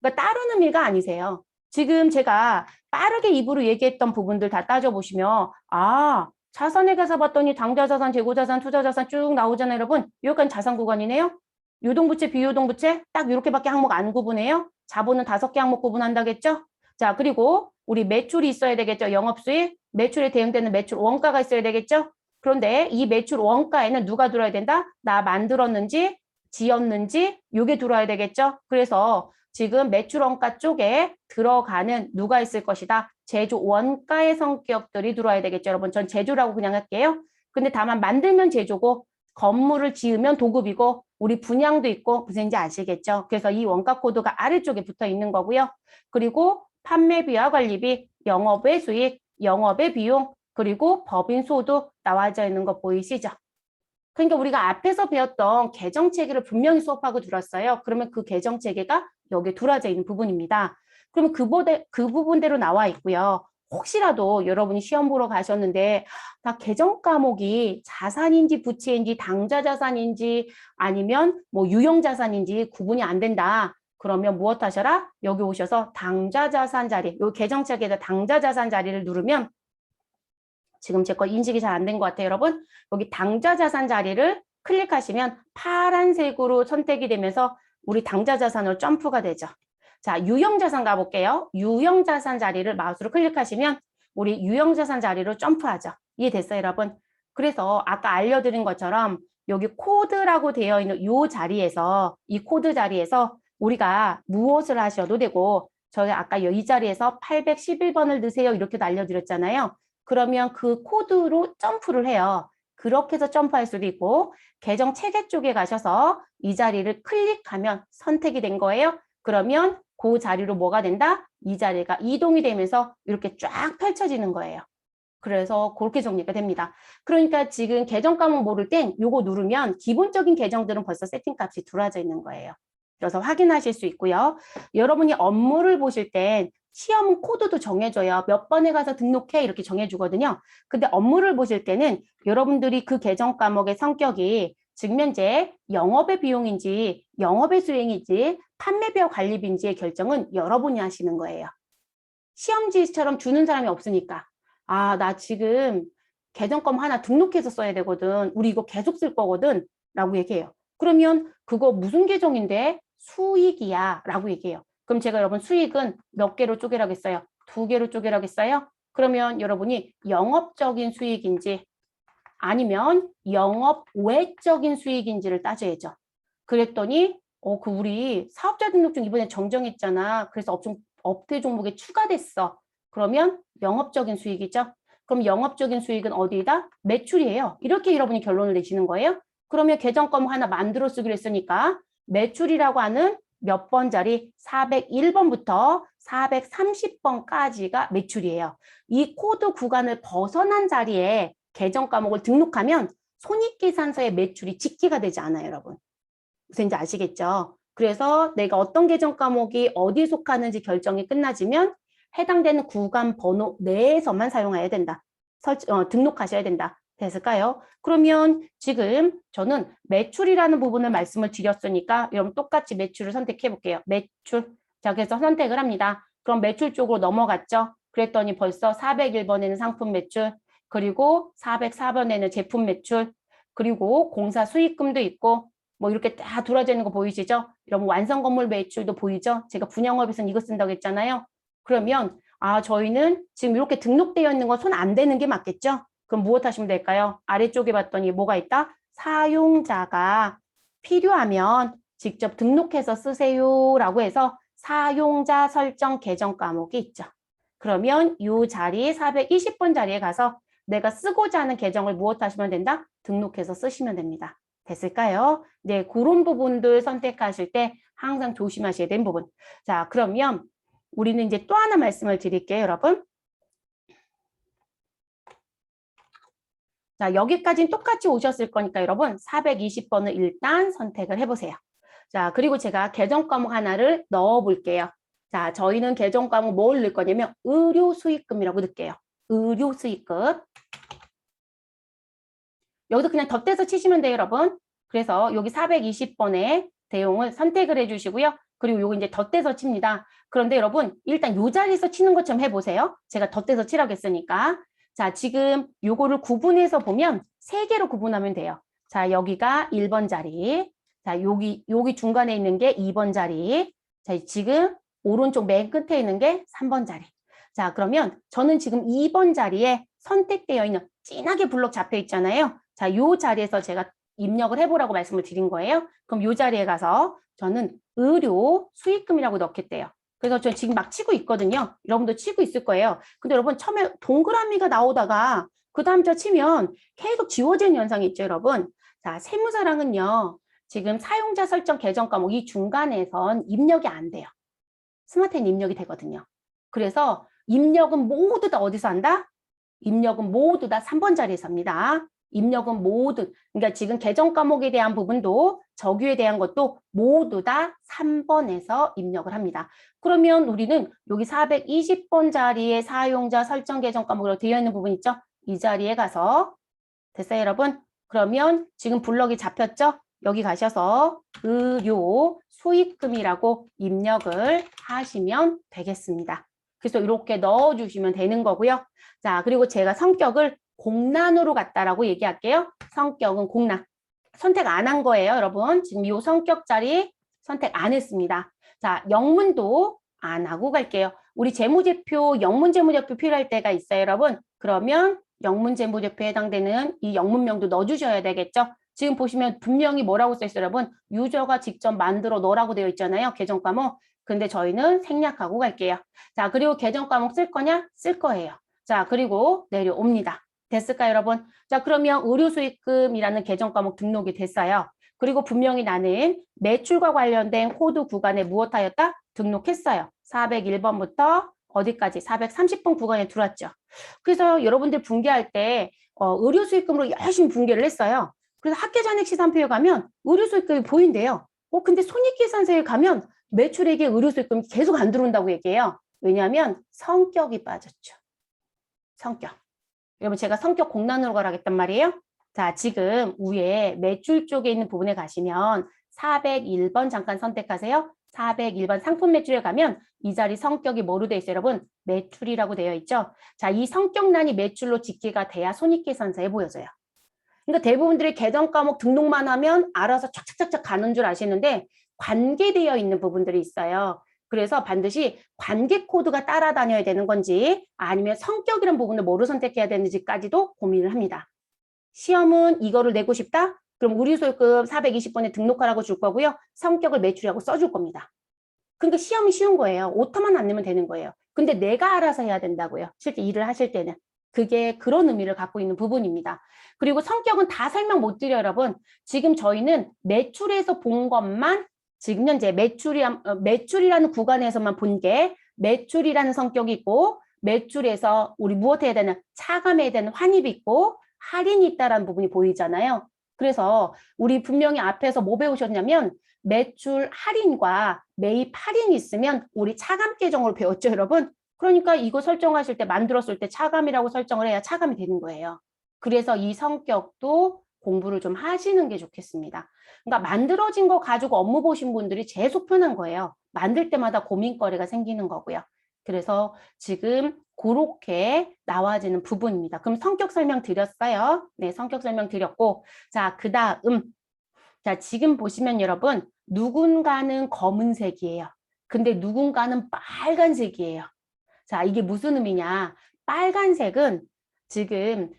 그러니까 다른 의미가 아니세요. 지금 제가 빠르게 입으로 얘기했던 부분들 다 따져보시면 아 자산에 가서 봤더니 당좌자산, 재고자산, 투자자산 쭉 나오잖아요. 여러분. 여기까지 자산 구간이네요. 유동부채, 비유동부채 딱 이렇게밖에 항목 안 구분해요. 자본은 5개 항목 구분한다겠죠? 자, 그리고 우리 매출이 있어야 되겠죠. 영업수익, 매출에 대응되는 매출 원가가 있어야 되겠죠. 그런데 이 매출 원가에는 누가 들어야 된다? 나 만들었는지, 지었는지 이게 들어야 되겠죠. 그래서 지금 매출 원가 쪽에 들어가는 누가 있을 것이다. 제조 원가의 성격들이 들어와야 되겠죠. 여러분 전 제조라고 그냥 할게요. 근데 다만 만들면 제조고 건물을 지으면 도급이고 우리 분양도 있고 무슨지 아시겠죠? 그래서 이 원가 코드가 아래쪽에 붙어 있는 거고요. 그리고 판매비와 관리비, 영업의 수익, 영업의 비용, 그리고 법인 소득 나와져 있는 거 보이시죠? 그러니까 우리가 앞에서 배웠던 계정체계를 분명히 수업하고 들었어요. 그러면 그 계정체계가 여기에 들어져 있는 부분입니다. 그러면 그 부분대로 나와 있고요. 혹시라도 여러분이 시험 보러 가셨는데 다 계정 과목이 자산인지 부채인지 당좌자산인지 아니면 뭐 유형자산인지 구분이 안 된다. 그러면 무엇 하셔라? 여기 오셔서 당좌자산 자리, 요 계정체계에서 당좌자산 자리를 누르면 지금 제 거 인식이 잘 안 된 것 같아요, 여러분. 여기 당좌자산 자리를 클릭하시면 파란색으로 선택이 되면서 우리 당좌자산으로 점프가 되죠. 자, 유형자산 가볼게요. 유형자산 자리를 마우스로 클릭하시면 우리 유형자산 자리로 점프하죠. 이해됐어요, 여러분? 그래서 아까 알려드린 것처럼 여기 코드라고 되어 있는 이 자리에서 이 코드 자리에서 우리가 무엇을 하셔도 되고 저희 아까 이 자리에서 811번을 넣으세요 이렇게 알려드렸잖아요. 그러면 그 코드로 점프를 해요. 그렇게 해서 점프할 수도 있고 계정 체계 쪽에 가셔서 이 자리를 클릭하면 선택이 된 거예요. 그러면 그 자리로 뭐가 된다? 이 자리가 이동이 되면서 이렇게 쫙 펼쳐지는 거예요. 그래서 그렇게 정리가 됩니다. 그러니까 지금 계정 과목 모를 땐 요거 누르면 기본적인 계정들은 벌써 세팅값이 들어와져 있는 거예요. 그래서 확인하실 수 있고요. 여러분이 업무를 보실 땐 시험은 코드도 정해줘요. 몇 번에 가서 등록해 이렇게 정해주거든요. 근데 업무를 보실 때는 여러분들이 그 계정 과목의 성격이 증면제, 영업의 비용인지 영업의 수행인지 판매비와 관리비인지의 결정은 여러분이 하시는 거예요. 시험지처럼 주는 사람이 없으니까. 아, 나 지금 계정권 하나 등록해서 써야 되거든. 우리 이거 계속 쓸 거거든. 라고 얘기해요. 그러면 그거 무슨 계정인데? 수익이야. 라고 얘기해요. 그럼 제가 여러분 수익은 몇 개로 쪼개라겠어요? 2개로 쪼개라겠어요? 그러면 여러분이 영업적인 수익인지 아니면 영업 외적인 수익인지를 따져야죠. 그랬더니 그 우리 사업자 등록증 이번에 정정했잖아. 그래서 업계 종목에 추가됐어. 그러면 영업적인 수익이죠. 그럼 영업적인 수익은 어디다? 매출이에요. 이렇게 여러분이 결론을 내시는 거예요. 그러면 계정권 하나 만들어 쓰기로 했으니까 매출이라고 하는 몇 번짜리 401번부터 430번까지가 매출이에요. 이 코드 구간을 벗어난 자리에 계정 과목을 등록하면 손익계산서의 매출이 집계가 되지 않아요, 여러분. 무슨 지 아시겠죠? 그래서 내가 어떤 계정 과목이 어디에 속하는지 결정이 끝나지면 해당되는 구간 번호 내에서만 사용해야 된다. 등록하셔야 된다. 됐을까요? 그러면 지금 저는 매출이라는 부분을 말씀을 드렸으니까 여러분 똑같이 매출을 선택해 볼게요. 매출. 자, 그래서 선택을 합니다. 그럼 매출 쪽으로 넘어갔죠? 그랬더니 벌써 401번에는 상품 매출, 그리고 404번에는 제품 매출, 그리고 공사 수익금도 있고 뭐 이렇게 다 들어져 있는 거 보이시죠? 여러분 완성 건물 매출도 보이죠? 제가 분양업에서는 이거 쓴다고 했잖아요. 그러면 저희는 지금 이렇게 등록되어 있는 건 손 안 대는 게 맞겠죠? 그럼 무엇 하시면 될까요? 아래쪽에 봤더니 뭐가 있다? 사용자가 필요하면 직접 등록해서 쓰세요라고 해서 사용자 설정 계정 과목이 있죠. 그러면 이 자리 420번 자리에 가서 내가 쓰고자 하는 계정을 무엇 하시면 된다? 등록해서 쓰시면 됩니다. 됐을까요? 네, 그런 부분들 선택하실 때 항상 조심하셔야 되는 부분. 자, 그러면 우리는 이제 또 하나 말씀을 드릴게요, 여러분. 자, 여기까지는 똑같이 오셨을 거니까 여러분 420번을 일단 선택을 해보세요. 자, 그리고 제가 계정 과목 하나를 넣어 볼게요. 자, 저희는 계정 과목 뭘 넣을 거냐면 의료 수익금이라고 넣을게요. 의료 수익금. 여기서 그냥 덧대서 치시면 돼요, 여러분. 그래서 여기 420번에 대용을 선택을 해주시고요. 그리고 요거 이제 덧대서 칩니다. 그런데 여러분 일단 요 자리에서 치는 것처럼 해보세요. 제가 덧대서 치라고 했으니까. 자, 지금 요거를 구분해서 보면 3개로 구분하면 돼요. 자, 여기가 1번 자리. 자, 여기 중간에 있는 게 2번 자리. 자, 지금 오른쪽 맨 끝에 있는 게 3번 자리. 자, 그러면 저는 지금 2번 자리에 선택되어 있는 진하게 블록 잡혀 있잖아요. 자, 요 자리에서 제가 입력을 해보라고 말씀을 드린 거예요. 그럼 요 자리에 가서 저는 의료 수익금이라고 넣겠대요. 그래서 저 지금 막 치고 있거든요. 여러분도 치고 있을 거예요. 근데 여러분 처음에 동그라미가 나오다가 그 다음 저 치면 계속 지워지는 현상이 있죠, 여러분. 자, 세무사랑은요. 지금 사용자 설정 계정 과목 이 중간에선 입력이 안 돼요. 스마트엔 입력이 되거든요. 그래서 입력은 모두 다 어디서 한다? 입력은 모두 다 3번 자리에서 합니다. 입력은 모두, 그러니까 지금 계정 과목에 대한 부분도 정규에 대한 것도 모두 다 3번에서 입력을 합니다. 그러면 우리는 여기 420번 자리에 사용자 설정 계정 과목으로 되어 있는 부분 있죠? 이 자리에 가서 됐어요, 여러분? 그러면 지금 블럭이 잡혔죠? 여기 가셔서 의료 수익금이라고 입력을 하시면 되겠습니다. 그래서 이렇게 넣어주시면 되는 거고요. 자, 그리고 제가 성격을 공란으로 갔다라고 얘기할게요. 성격은 공란. 선택 안 한 거예요, 여러분. 지금 이 성격 자리 선택 안 했습니다. 자, 영문도 안 하고 갈게요. 우리 재무제표, 영문 재무제표 필요할 때가 있어요, 여러분. 그러면 영문 재무제표에 해당되는 이 영문명도 넣어주셔야 되겠죠. 지금 보시면 분명히 뭐라고 써 있어요, 여러분? 유저가 직접 만들어 놓으라고 되어 있잖아요. 계정 과목. 근데 저희는 생략하고 갈게요. 자, 그리고 계정 과목 쓸 거냐? 쓸 거예요. 자, 그리고 내려옵니다. 됐을까요, 여러분? 자, 그러면 의료수익금이라는 계정 과목 등록이 됐어요. 그리고 분명히 나는 매출과 관련된 코드 구간에 무엇하였다? 등록했어요. 401번부터 어디까지? 430번 구간에 들어왔죠. 그래서 여러분들 분계할 때 의료수익금으로 열심히 분계를 했어요. 그래서 학계잔액시산표에 가면 의료수익금이 보인대요. 근데 손익계산서에 가면 매출액에 의료수익금이 계속 안 들어온다고 얘기해요. 왜냐하면 성격이 빠졌죠. 성격. 여러분 제가 성격 공란으로 가라겠단 말이에요. 자, 지금 위에 매출 쪽에 있는 부분에 가시면 401번 잠깐 선택하세요. 401번 상품 매출에 가면 이 자리 성격이 뭐로 되어 있어요, 여러분? 매출이라고 되어 있죠. 자, 이 성격란이 매출로 집계가 돼야 손익계산서에 보여져요. 그러니까 대부분들이 계정 과목 등록만 하면 알아서 착착착착 가는 줄 아시는데 관계되어 있는 부분들이 있어요. 그래서 반드시 관계 코드가 따라다녀야 되는 건지 아니면 성격이라는 부분을 뭐로 선택해야 되는지까지도 고민을 합니다. 시험은 이거를 내고 싶다? 그럼 의료수익금 420번에 등록하라고 줄 거고요. 성격을 매출이라고 써줄 겁니다. 그러니까 시험이 쉬운 거예요. 오타만 안 내면 되는 거예요. 근데 내가 알아서 해야 된다고요. 실제 일을 하실 때는. 그게 그런 의미를 갖고 있는 부분입니다. 그리고 성격은 다 설명 못 드려요, 여러분. 지금 저희는 매출에서 본 것만 지금 현재 매출이라는 구간에서만 본 게 매출이라는 성격이 있고 매출에서 우리 무엇 해야 되는 차감해야 되는 환입이 있고 할인이 있다라는 부분이 보이잖아요. 그래서 우리 분명히 앞에서 뭐 배우셨냐면 매출 할인과 매입 할인이 있으면 우리 차감 계정으로 배웠죠, 여러분? 그러니까 이거 설정하실 때 만들었을 때 차감이라고 설정을 해야 차감이 되는 거예요. 그래서 이 성격도 공부를 좀 하시는 게 좋겠습니다. 그러니까 만들어진 거 가지고 업무 보신 분들이 제일 속편한 거예요. 만들 때마다 고민거리가 생기는 거고요. 그래서 지금 그렇게 나와지는 부분입니다. 그럼 성격 설명 드렸어요. 네, 성격 설명 드렸고 자, 그 다음 자, 지금 보시면 여러분 누군가는 검은색이에요. 근데 누군가는 빨간색이에요. 자, 이게 무슨 의미냐? 빨간색은 지금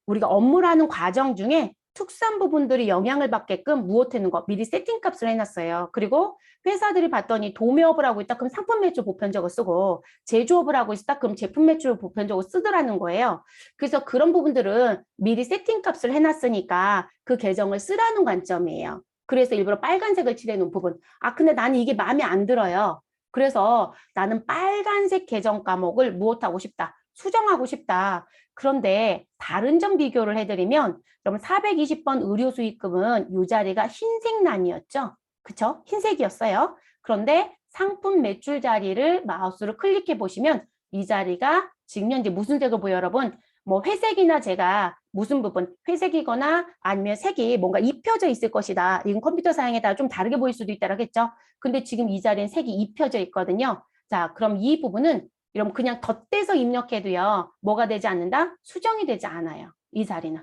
우리가 업무라는 과정 중에 특수한 부분들이 영향을 받게끔 무엇하는 거 미리 세팅값을 해놨어요. 그리고 회사들이 봤더니 도매업을 하고 있다 그럼 상품 매출 보편적으로 쓰고 제조업을 하고 있다 그럼 제품 매출 보편적으로 쓰더라는 거예요. 그래서 그런 부분들은 미리 세팅값을 해놨으니까 그 계정을 쓰라는 관점이에요. 그래서 일부러 빨간색을 칠해놓은 부분. 아, 근데 나는 이게 마음에 안 들어요. 그래서 나는 빨간색 계정 과목을 무엇하고 싶다? 수정하고 싶다. 그런데 다른 점 비교를 해드리면 여러분 420번 의료수익금은 이 자리가 흰색 란이었죠. 그쵸? 흰색이었어요. 그런데 상품 매출 자리를 마우스로 클릭해 보시면 이 자리가 지금 현재 무슨 색을 보여요, 여러분? 뭐 회색이나 제가 무슨 부분 회색이거나 아니면 색이 뭔가 입혀져 있을 것이다. 이건 컴퓨터 사양에 따라 좀 다르게 보일 수도 있다라겠죠. 근데 지금 이 자리엔 색이 입혀져 있거든요. 자, 그럼 이 부분은 여러분 그냥 덧대서 입력해도요. 뭐가 되지 않는다? 수정이 되지 않아요. 이 자리는.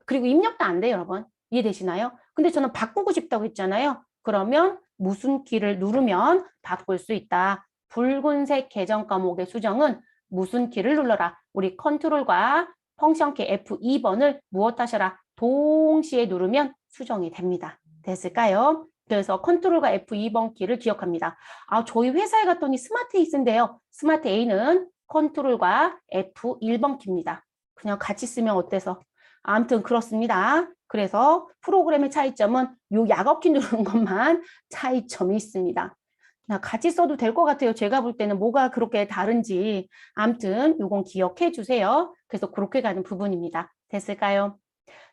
그리고 입력도 안 돼요, 여러분. 이해되시나요? 근데 저는 바꾸고 싶다고 했잖아요. 그러면 무슨 키를 누르면 바꿀 수 있다. 붉은색 계정 과목의 수정은 무슨 키를 눌러라. 우리 컨트롤과 펑션키 F2번을 무엇 하셔라. 동시에 누르면 수정이 됩니다. 됐을까요? 그래서 컨트롤과 F2번 키를 기억합니다. 아, 저희 회사에 갔더니 스마트 A 쓴대요. 스마트 A는 컨트롤과 F1번 키입니다. 그냥 같이 쓰면 어때서? 아무튼 그렇습니다. 그래서 프로그램의 차이점은 요 약업키 누르는 것만 차이점이 있습니다. 같이 써도 될 것 같아요. 제가 볼 때는 뭐가 그렇게 다른지. 아무튼 요건 기억해 주세요. 그래서 그렇게 가는 부분입니다. 됐을까요?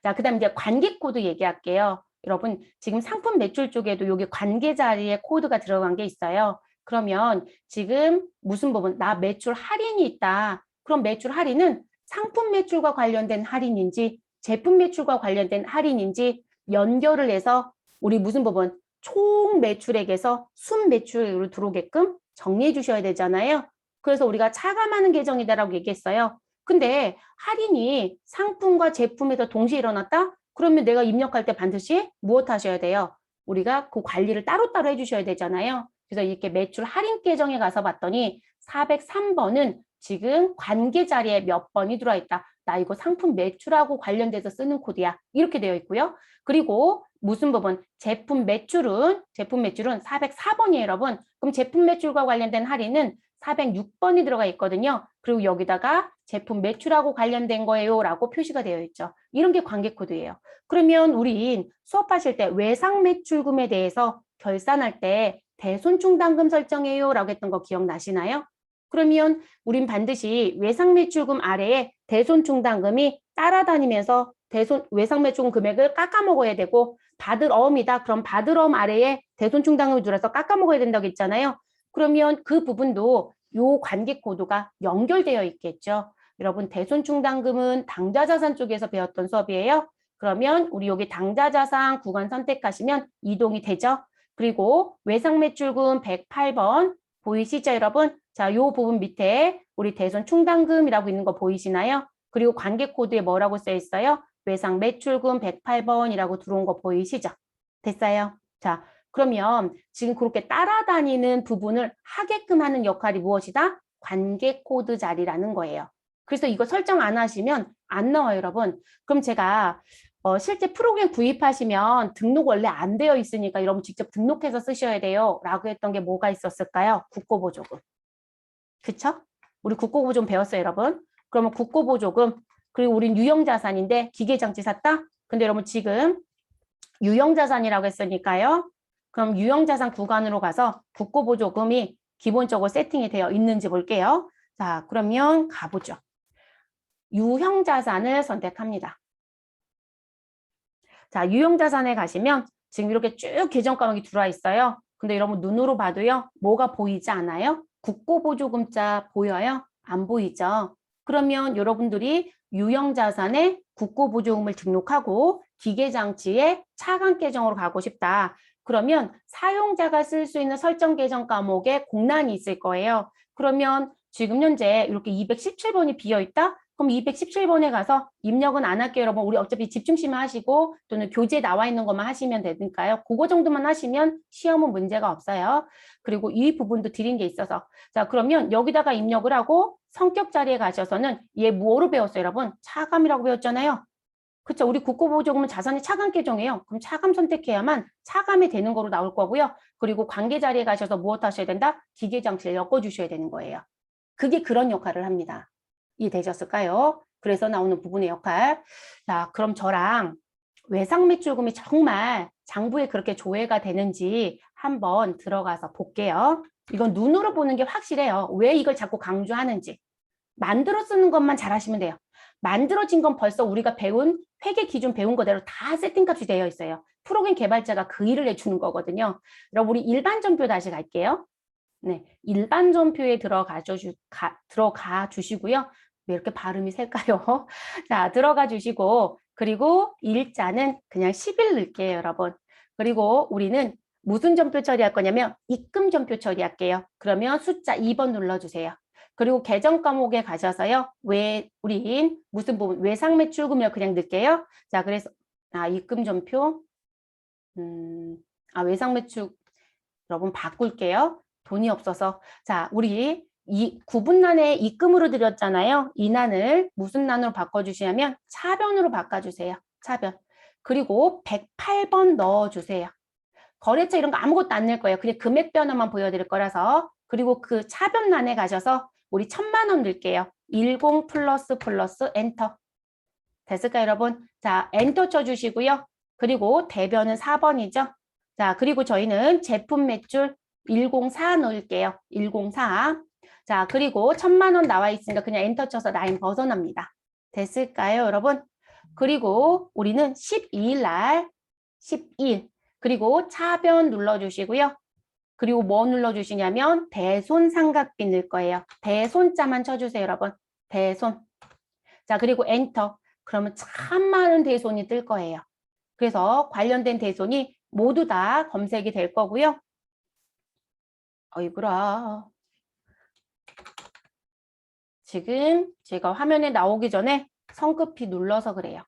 자, 그 다음 이제 관계 코드 얘기할게요. 여러분, 지금 상품 매출 쪽에도 여기 관계 자리에 코드가 들어간 게 있어요. 그러면 지금 무슨 부분? 나 매출 할인이 있다. 그럼 매출 할인은 상품 매출과 관련된 할인인지 제품 매출과 관련된 할인인지 연결을 해서 우리 무슨 부분? 총 매출액에서 순 매출액으로 들어오게끔 정리해 주셔야 되잖아요. 그래서 우리가 차감하는 계정이다라고 얘기했어요. 근데 할인이 상품과 제품에서 동시에 일어났다? 그러면 내가 입력할 때 반드시 무엇 하셔야 돼요? 우리가 그 관리를 따로따로 해주셔야 되잖아요. 그래서 이렇게 매출 할인 계정에 가서 봤더니 403번은 지금 관계 자리에 몇 번이 들어와 있다. 나 이거 상품 매출하고 관련돼서 쓰는 코드야. 이렇게 되어 있고요. 그리고 무슨 부분? 제품 매출은 404번이에요, 여러분. 그럼 제품 매출과 관련된 할인은 406번이 들어가 있거든요. 그리고 여기다가 제품 매출하고 관련된 거예요 라고 표시가 되어 있죠. 이런 게 관계 코드예요. 그러면 우린 수업하실 때 외상 매출금에 대해서 결산할 때 대손충당금 설정해요 라고 했던 거 기억나시나요? 그러면 우린 반드시 외상 매출금 아래에 대손충당금이 따라다니면서 외상 매출금 금액을 깎아먹어야 되고 받을 어음이다. 그럼 받을 어음 아래에 대손충당금을 들어서 깎아먹어야 된다고 했잖아요. 그러면 그 부분도 요 관계 코드가 연결되어 있겠죠. 여러분 대손충당금은 당좌자산 쪽에서 배웠던 수업이에요. 그러면 우리 여기 당좌자산 구간 선택하시면 이동이 되죠. 그리고 외상매출금 108번 보이시죠, 여러분? 자, 요 부분 밑에 우리 대손충당금이라고 있는 거 보이시나요? 그리고 관계 코드에 뭐라고 써 있어요? 외상매출금 108번이라고 들어온 거 보이시죠? 됐어요? 자, 그러면 지금 그렇게 따라다니는 부분을 하게끔 하는 역할이 무엇이다? 관계 코드 자리라는 거예요. 그래서 이거 설정 안 하시면 안 나와요, 여러분. 그럼 제가 실제 프로그램 구입하시면 등록 원래 안 되어 있으니까 여러분 직접 등록해서 쓰셔야 돼요. 라고 했던 게 뭐가 있었을까요? 국고보조금. 그쵸? 우리 국고보조금 배웠어요, 여러분. 그러면 국고보조금, 그리고 우린 유형자산인데 기계장치 샀다? 근데 여러분 지금 유형자산이라고 했으니까요. 그럼 유형자산 구간으로 가서 국고보조금이 기본적으로 세팅이 되어 있는지 볼게요. 자, 그러면 가보죠. 유형자산을 선택합니다. 자, 유형자산에 가시면 지금 이렇게 쭉 계정 과목이 들어와 있어요. 근데 여러분 눈으로 봐도요. 뭐가 보이지 않아요? 국고보조금자 보여요? 안 보이죠? 그러면 여러분들이 유형자산에 국고보조금을 등록하고 기계장치에 차관 계정으로 가고 싶다. 그러면 사용자가 쓸 수 있는 설정 계정 과목에 공란이 있을 거예요. 그러면 지금 현재 이렇게 217번이 비어 있다? 그럼 217번에 가서 입력은 안 할게요, 여러분. 우리 어차피 집중시만 하시고 또는 교재에 나와 있는 것만 하시면 되니까요. 그거 정도만 하시면 시험은 문제가 없어요. 그리고 이 부분도 드린 게 있어서. 자, 그러면 여기다가 입력을 하고 성격 자리에 가셔서는 얘 뭐로 배웠어요, 여러분? 차감이라고 배웠잖아요. 그쵸? 우리 국고보조금은 자산의 차감 계정이에요. 그럼 차감 선택해야만 차감이 되는 거로 나올 거고요. 그리고 관계 자리에 가셔서 무엇 하셔야 된다? 기계장치를 엮어주셔야 되는 거예요. 그게 그런 역할을 합니다. 이해되셨을까요? 그래서 나오는 부분의 역할. 자, 그럼 저랑 외상매출금이 정말 장부에 그렇게 조회가 되는지 한번 들어가서 볼게요. 이건 눈으로 보는 게 확실해요. 왜 이걸 자꾸 강조하는지. 만들어 쓰는 것만 잘하시면 돼요. 만들어진 건 벌써 우리가 배운 회계 기준 배운 거대로 다 세팅값이 되어 있어요. 프로그램 개발자가 그 일을 해주는 거거든요. 여러분 우리 일반 전표 다시 갈게요. 네, 일반 전표에 들어가 주시고요. 왜 이렇게 발음이 셀까요? 자, 들어가 주시고 그리고 일자는 그냥 10일 넣을게요, 여러분. 그리고 우리는 무슨 전표 처리할 거냐면 입금 전표 처리할게요. 그러면 숫자 2번 눌러주세요. 그리고 계정 과목에 가셔서요. 우린 무슨 부분 외상매출금을 그냥 넣을게요. 자, 그래서 입금 전표 외상매출 여러분 바꿀게요. 돈이 없어서. 자, 우리 이 구분란에 입금으로 드렸잖아요. 이 난을 무슨 난으로 바꿔주시냐면 차변으로 바꿔주세요. 차변. 그리고 108번 넣어주세요. 거래처 이런 거 아무것도 안 낼 거예요. 그냥 금액 변화만 보여드릴 거라서. 그리고 그 차변란에 가셔서 우리 1000만 원 넣을게요. 10 플러스 엔터. 됐을까요, 여러분? 자, 엔터 쳐주시고요. 그리고 대변은 4번이죠. 자, 그리고 저희는 제품 매출 104 넣을게요. 104. 자, 그리고 1000만 원 나와 있으니까 그냥 엔터 쳐서 라인 벗어납니다. 됐을까요, 여러분? 그리고 우리는 12일 날 12일 그리고 차변 눌러주시고요. 그리고 뭐 눌러주시냐면 대손 삼각비 넣을 거예요. 대손자만 쳐주세요, 여러분. 대손. 자, 그리고 엔터. 그러면 참 많은 대손이 뜰 거예요. 그래서 관련된 대손이 모두 다 검색이 될 거고요. 어이구라. 지금 제가 화면에 나오기 전에 성급히 눌러서 그래요.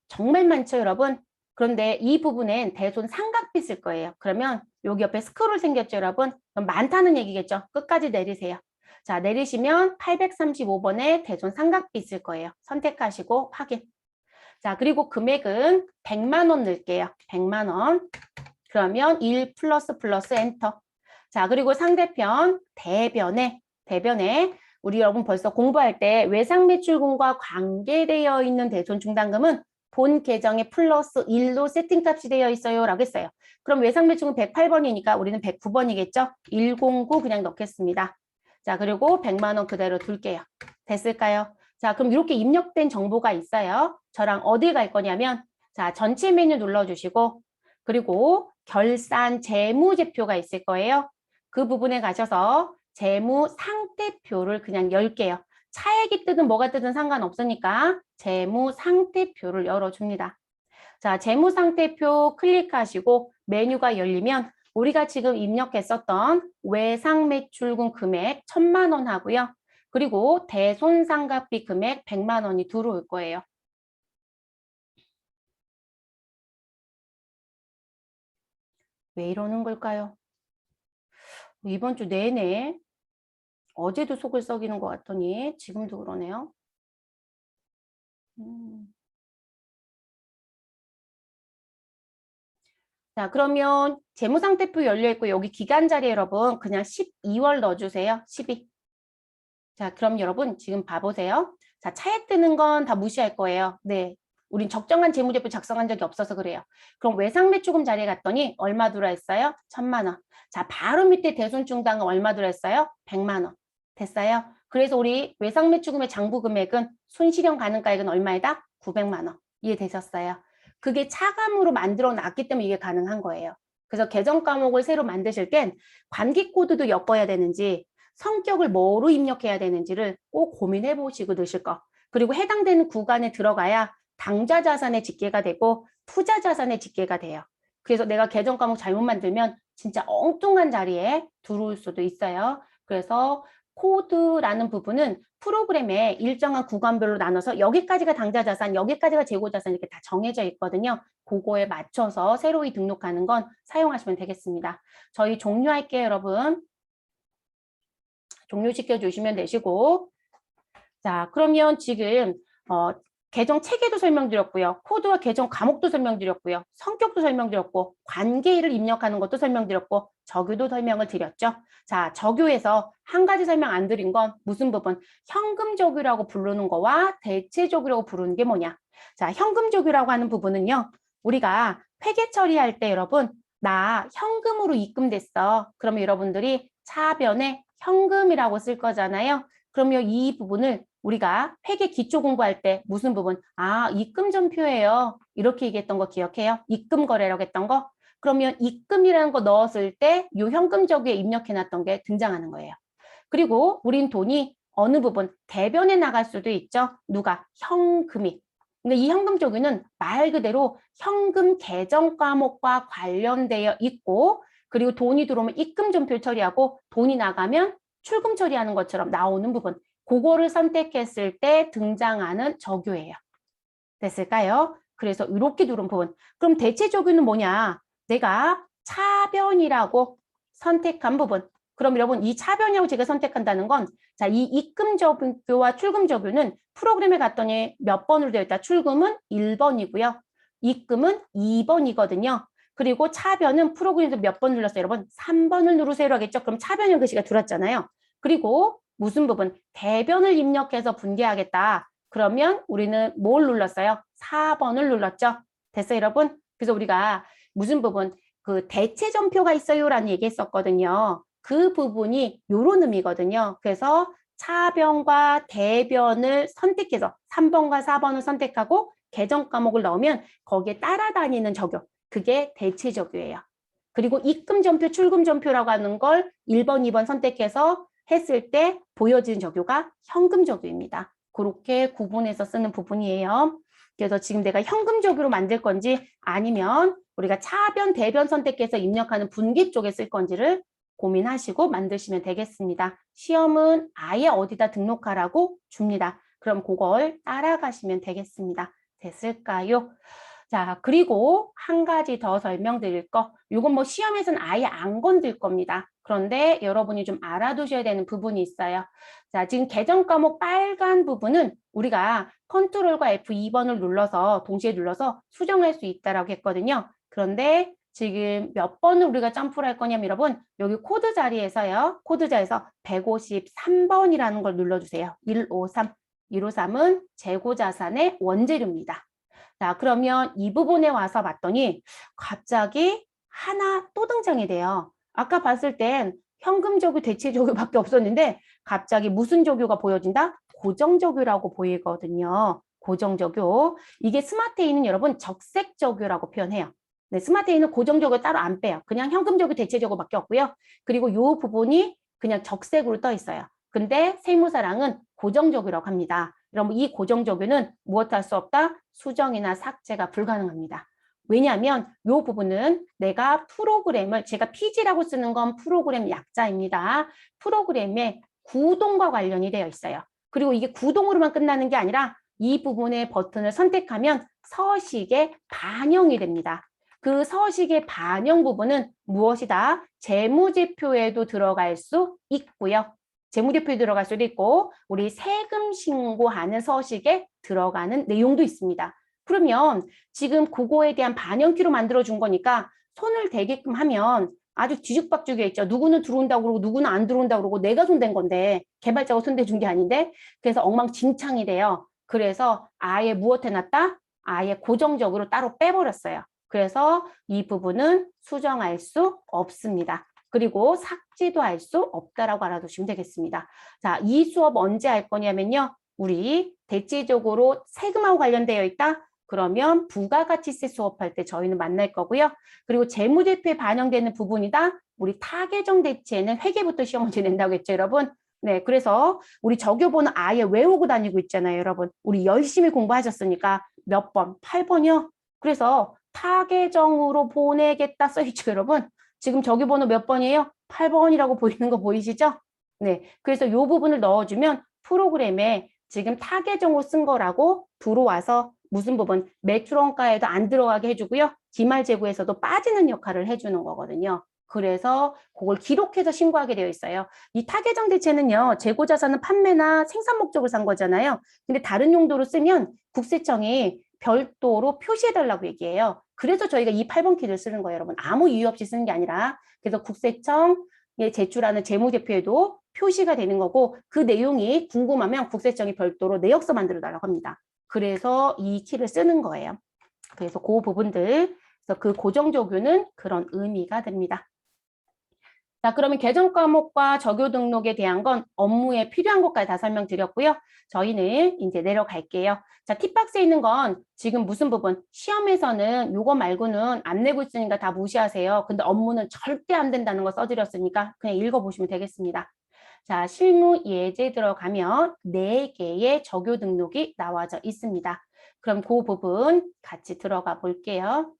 정말 많죠, 여러분? 그런데 이 부분엔 대손 삼각비 쓸 거예요. 그러면 여기 옆에 스크롤 생겼죠, 여러분? 그럼 많다는 얘기겠죠? 끝까지 내리세요. 자, 내리시면 835번에 대손 삼각비 있을 거예요. 선택하시고 확인. 자, 그리고 금액은 100만 원 넣을게요. 100만 원. 그러면 1 플러스 플러스 엔터. 자, 그리고 상대편 대변에 우리 여러분 벌써 공부할 때 외상매출금과 관계되어 있는 대손 충당금은 본 계정에 플러스 1로 세팅값이 되어 있어요 라고 했어요. 그럼 외상매출금 108번이니까 우리는 109번이겠죠? 109 그냥 넣겠습니다. 자, 그리고 100만 원 그대로 둘게요. 됐을까요? 자, 그럼 이렇게 입력된 정보가 있어요. 저랑 어디 갈 거냐면, 자, 전체 메뉴 눌러주시고, 그리고 결산 재무제표가 있을 거예요. 그 부분에 가셔서 재무 상태표를 그냥 열게요. 차액이 뜨든 뭐가 뜨든 상관없으니까 재무 상태표를 열어줍니다. 자, 재무 상태표 클릭하시고 메뉴가 열리면 우리가 지금 입력했었던 외상매출금 금액 1,000만 원 하고요. 그리고 대손상각비 금액 100만 원이 들어올 거예요. 왜 이러는 걸까요? 이번 주 내내 어제도 속을 썩이는 것 같더니 지금도 그러네요. 자, 그러면 재무상태표 열려있고 여기 기간 자리 여러분 그냥 12월 넣어주세요. 12. 자, 그럼 여러분 지금 봐보세요. 자, 차액 뜨는 건 다 무시할 거예요. 네. 우린 적정한 재무제표 작성한 적이 없어서 그래요. 그럼 외상매출금 자리에 갔더니 얼마 들어있어요? 1,000만 원. 자, 바로 밑에 대손충당은 얼마 들어있어요? 100만 원. 됐어요? 그래서 우리 외상매출금의 장부 금액은 손실형 가능가액은 얼마이다? 900만 원. 이해되셨어요? 그게 차감으로 만들어 놨기 때문에 이게 가능한 거예요. 그래서 계정 과목을 새로 만드실 땐 관계 코드도 엮어야 되는지 성격을 뭐로 입력해야 되는지를 꼭 고민해 보시고 넣으실 거. 그리고 해당되는 구간에 들어가야 당좌 자산의 집계가 되고 투자 자산의 집계가 돼요. 그래서 내가 계정 과목 잘못 만들면 진짜 엉뚱한 자리에 들어올 수도 있어요. 그래서 코드라는 부분은 프로그램에 일정한 구간별로 나눠서 여기까지가 당좌 자산, 여기까지가 재고 자산 이렇게 다 정해져 있거든요. 그거에 맞춰서 새로이 등록하는 건 사용하시면 되겠습니다. 저희 종료할게요, 여러분. 종료시켜 주시면 되시고, 자, 그러면 지금 계정 체계도 설명드렸고요. 코드와 계정 과목도 설명드렸고요. 성격도 설명드렸고 관계를 입력하는 것도 설명드렸고 적유도 설명을 드렸죠. 자, 적유에서 한 가지 설명 안 드린 건 무슨 부분? 현금 적유라고 부르는 거와 대체 적유라고 부르는 게 뭐냐? 자, 현금 적유라고 하는 부분은요. 우리가 회계 처리할 때 여러분 나 현금으로 입금됐어. 그러면 여러분들이 차변에 현금이라고 쓸 거잖아요. 그러면 이 부분을 우리가 회계 기초 공부할 때 무슨 부분? 아, 입금 전표예요. 이렇게 얘기했던 거 기억해요? 입금 거래라고 했던 거? 그러면 입금이라는 거 넣었을 때 이 현금 적유에 입력해놨던 게 등장하는 거예요. 그리고 우린 돈이 어느 부분 대변에 나갈 수도 있죠. 누가? 현금이. 근데 이 현금 적유는 말 그대로 현금 계정 과목과 관련되어 있고 그리고 돈이 들어오면 입금 전표 처리하고 돈이 나가면 출금 처리하는 것처럼 나오는 부분. 그거를 선택했을 때 등장하는 적유예요. 됐을까요? 그래서 이렇게 누른 부분. 그럼 대체 적유는 뭐냐? 내가 차변이라고 선택한 부분. 그럼 여러분 이 차변이라고 제가 선택한다는 건 자, 이 입금 적유와 출금 적유는 프로그램에 갔더니 몇 번으로 되어 있다. 출금은 1번이고요. 입금은 2번이거든요. 그리고 차변은 프로그램에서 몇 번 눌렀어요, 여러분? 3번을 누르세요 하겠죠? 그럼 차변형 글씨가 들어왔잖아요. 그리고 무슨 부분? 대변을 입력해서 분개하겠다. 그러면 우리는 뭘 눌렀어요? 4번을 눌렀죠. 됐어요, 여러분? 그래서 우리가 무슨 부분? 그 대체 전표가 있어요라는 얘기했었거든요. 그 부분이 요런 의미거든요. 그래서 차변과 대변을 선택해서 3번과 4번을 선택하고 계정 과목을 넣으면 거기에 따라다니는 적용. 그게 대체 적유예요. 그리고 입금 전표, 출금 전표라고 하는 걸 1번, 2번 선택해서 했을 때 보여지는 적유가 현금 적유입니다. 그렇게 구분해서 쓰는 부분이에요. 그래서 지금 내가 현금 적유로 만들 건지 아니면 우리가 차변, 대변 선택해서 입력하는 분기 쪽에 쓸 건지를 고민하시고 만드시면 되겠습니다. 시험은 아예 어디다 등록하라고 줍니다. 그럼 그걸 따라가시면 되겠습니다. 됐을까요? 자, 그리고 한 가지 더 설명드릴 거. 이건 뭐 시험에서는 아예 안 건들 겁니다. 그런데 여러분이 좀 알아두셔야 되는 부분이 있어요. 자, 지금 계정 과목 빨간 부분은 우리가 컨트롤과 F2번을 눌러서 동시에 눌러서 수정할 수 있다라고 했거든요. 그런데 지금 몇 번을 우리가 점프를 할 거냐면 여러분 여기 코드 자리에서요. 코드 자리에서 153번이라는 걸 눌러주세요. 153. 153은 재고자산의 원재료입니다. 자, 그러면 이 부분에 와서 봤더니 갑자기 하나 또 등장이 돼요. 아까 봤을 땐 현금조교, 대체조교밖에 없었는데 갑자기 무슨 조교가 보여진다? 고정조교라고 보이거든요. 고정조교. 이게 스마트에이는 여러분 적색조교라고 표현해요. 네, 스마트에이는 고정조교 따로 안 빼요. 그냥 현금조교, 대체조교밖에 없고요. 그리고 이 부분이 그냥 적색으로 떠 있어요. 근데 세무사랑은 고정조교라고 합니다. 그럼 이 고정조교는 무엇 할 수 없다? 수정이나 삭제가 불가능합니다. 왜냐하면 이 부분은 내가 프로그램을 제가 PG라고 쓰는 건 프로그램 약자입니다. 프로그램의 구동과 관련이 되어 있어요. 그리고 이게 구동으로만 끝나는 게 아니라 이 부분의 버튼을 선택하면 서식에 반영이 됩니다. 그 서식의 반영 부분은 무엇이다? 재무제표에도 들어갈 수 있고요. 재무제표에 들어갈 수도 있고 우리 세금 신고하는 서식에 들어가는 내용도 있습니다. 그러면 지금 그거에 대한 반영키로 만들어준 거니까 손을 대게끔 하면 아주 뒤죽박죽이 있죠. 누구는 들어온다고 그러고 누구는 안 들어온다고 그러고 내가 손댄 건데 개발자가 손대준 게 아닌데 그래서 엉망진창이 돼요. 그래서 아예 무엇 해놨다? 아예 고정적으로 따로 빼버렸어요. 그래서 이 부분은 수정할 수 없습니다. 그리고 삭제도 할 수 없다라고 알아두시면 되겠습니다. 자, 이 수업 언제 할 거냐면요. 우리 대체적으로 세금하고 관련되어 있다? 그러면 부가가치세 수업할 때 저희는 만날 거고요. 그리고 재무제표에 반영되는 부분이다? 우리 타계정 대체는 회계부터 시험 문제 낸다고 했죠, 여러분? 네, 그래서 우리 저교본은 아예 외우고 다니고 있잖아요, 여러분. 우리 열심히 공부하셨으니까 몇 번? 8번이요? 그래서 타계정으로 보내겠다 써있죠, 여러분. 지금 저기 번호 몇 번이에요? 8번이라고 보이는 거 보이시죠? 네. 그래서 이 부분을 넣어주면 프로그램에 지금 타계정으로 쓴 거라고 들어와서 무슨 부분? 매출원가에도 안 들어가게 해주고요. 기말재고에서도 빠지는 역할을 해주는 거거든요. 그래서 그걸 기록해서 신고하게 되어 있어요. 이 타계정 대체는요. 재고자산은 판매나 생산 목적을 산 거잖아요. 근데 다른 용도로 쓰면 국세청이 별도로 표시해달라고 얘기해요. 그래서 저희가 이 8번 키를 쓰는 거예요, 여러분. 아무 이유 없이 쓰는 게 아니라. 그래서 국세청에 제출하는 재무제표에도 표시가 되는 거고 그 내용이 궁금하면 국세청이 별도로 내역서 만들어 달라고 합니다. 그래서 이 키를 쓰는 거예요. 그래서 그 부분들, 그래서 그 고정조교는 그런 의미가 됩니다. 자, 그러면 개정 과목과 적요 등록에 대한 건 업무에 필요한 것까지 다 설명드렸고요. 저희는 이제 내려갈게요. 자, 팁박스에 있는 건 지금 무슨 부분? 시험에서는 요거 말고는 안 내고 있으니까 다 무시하세요. 근데 업무는 절대 안 된다는 거 써드렸으니까 그냥 읽어보시면 되겠습니다. 자, 실무 예제 들어가면 4개의 적요 등록이 나와져 있습니다. 그럼 그 부분 같이 들어가 볼게요.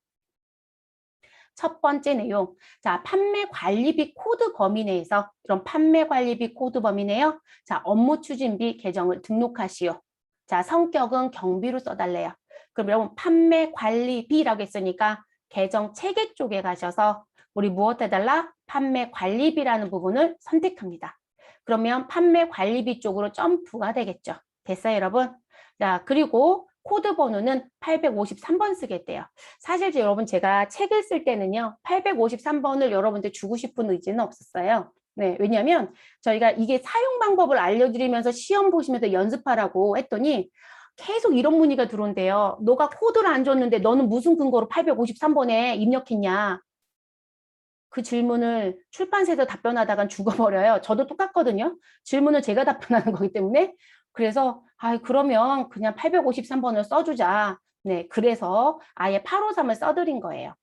첫 번째 내용. 자, 판매 관리비 코드 범위 내에서 이런 판매 관리비 코드 범위 내요. 자, 업무 추진비 계정을 등록하시오. 자, 성격은 경비로 써달래요. 그럼 여러분 판매 관리비라고 했으니까 계정 체계 쪽에 가셔서 우리 무엇 해달라? 판매 관리비라는 부분을 선택합니다. 그러면 판매 관리비 쪽으로 점프가 되겠죠. 됐어요, 여러분? 자, 그리고 코드 번호는 853번 쓰겠대요. 사실 여러분 제가 책을 쓸 때는요. 853번을 여러분들 주고 싶은 의지는 없었어요. 네, 왜냐하면 저희가 이게 사용 방법을 알려드리면서 시험 보시면서 연습하라고 했더니 계속 이런 문의가 들어온대요. 너가 코드를 안 줬는데 너는 무슨 근거로 853번에 입력했냐. 그 질문을 출판사에서 답변하다간 죽어버려요. 저도 똑같거든요. 질문을 제가 답변하는 거기 때문에. 그래서 그러면 그냥 853번을 써주자. 네, 그래서 아예 853을 써드린 거예요.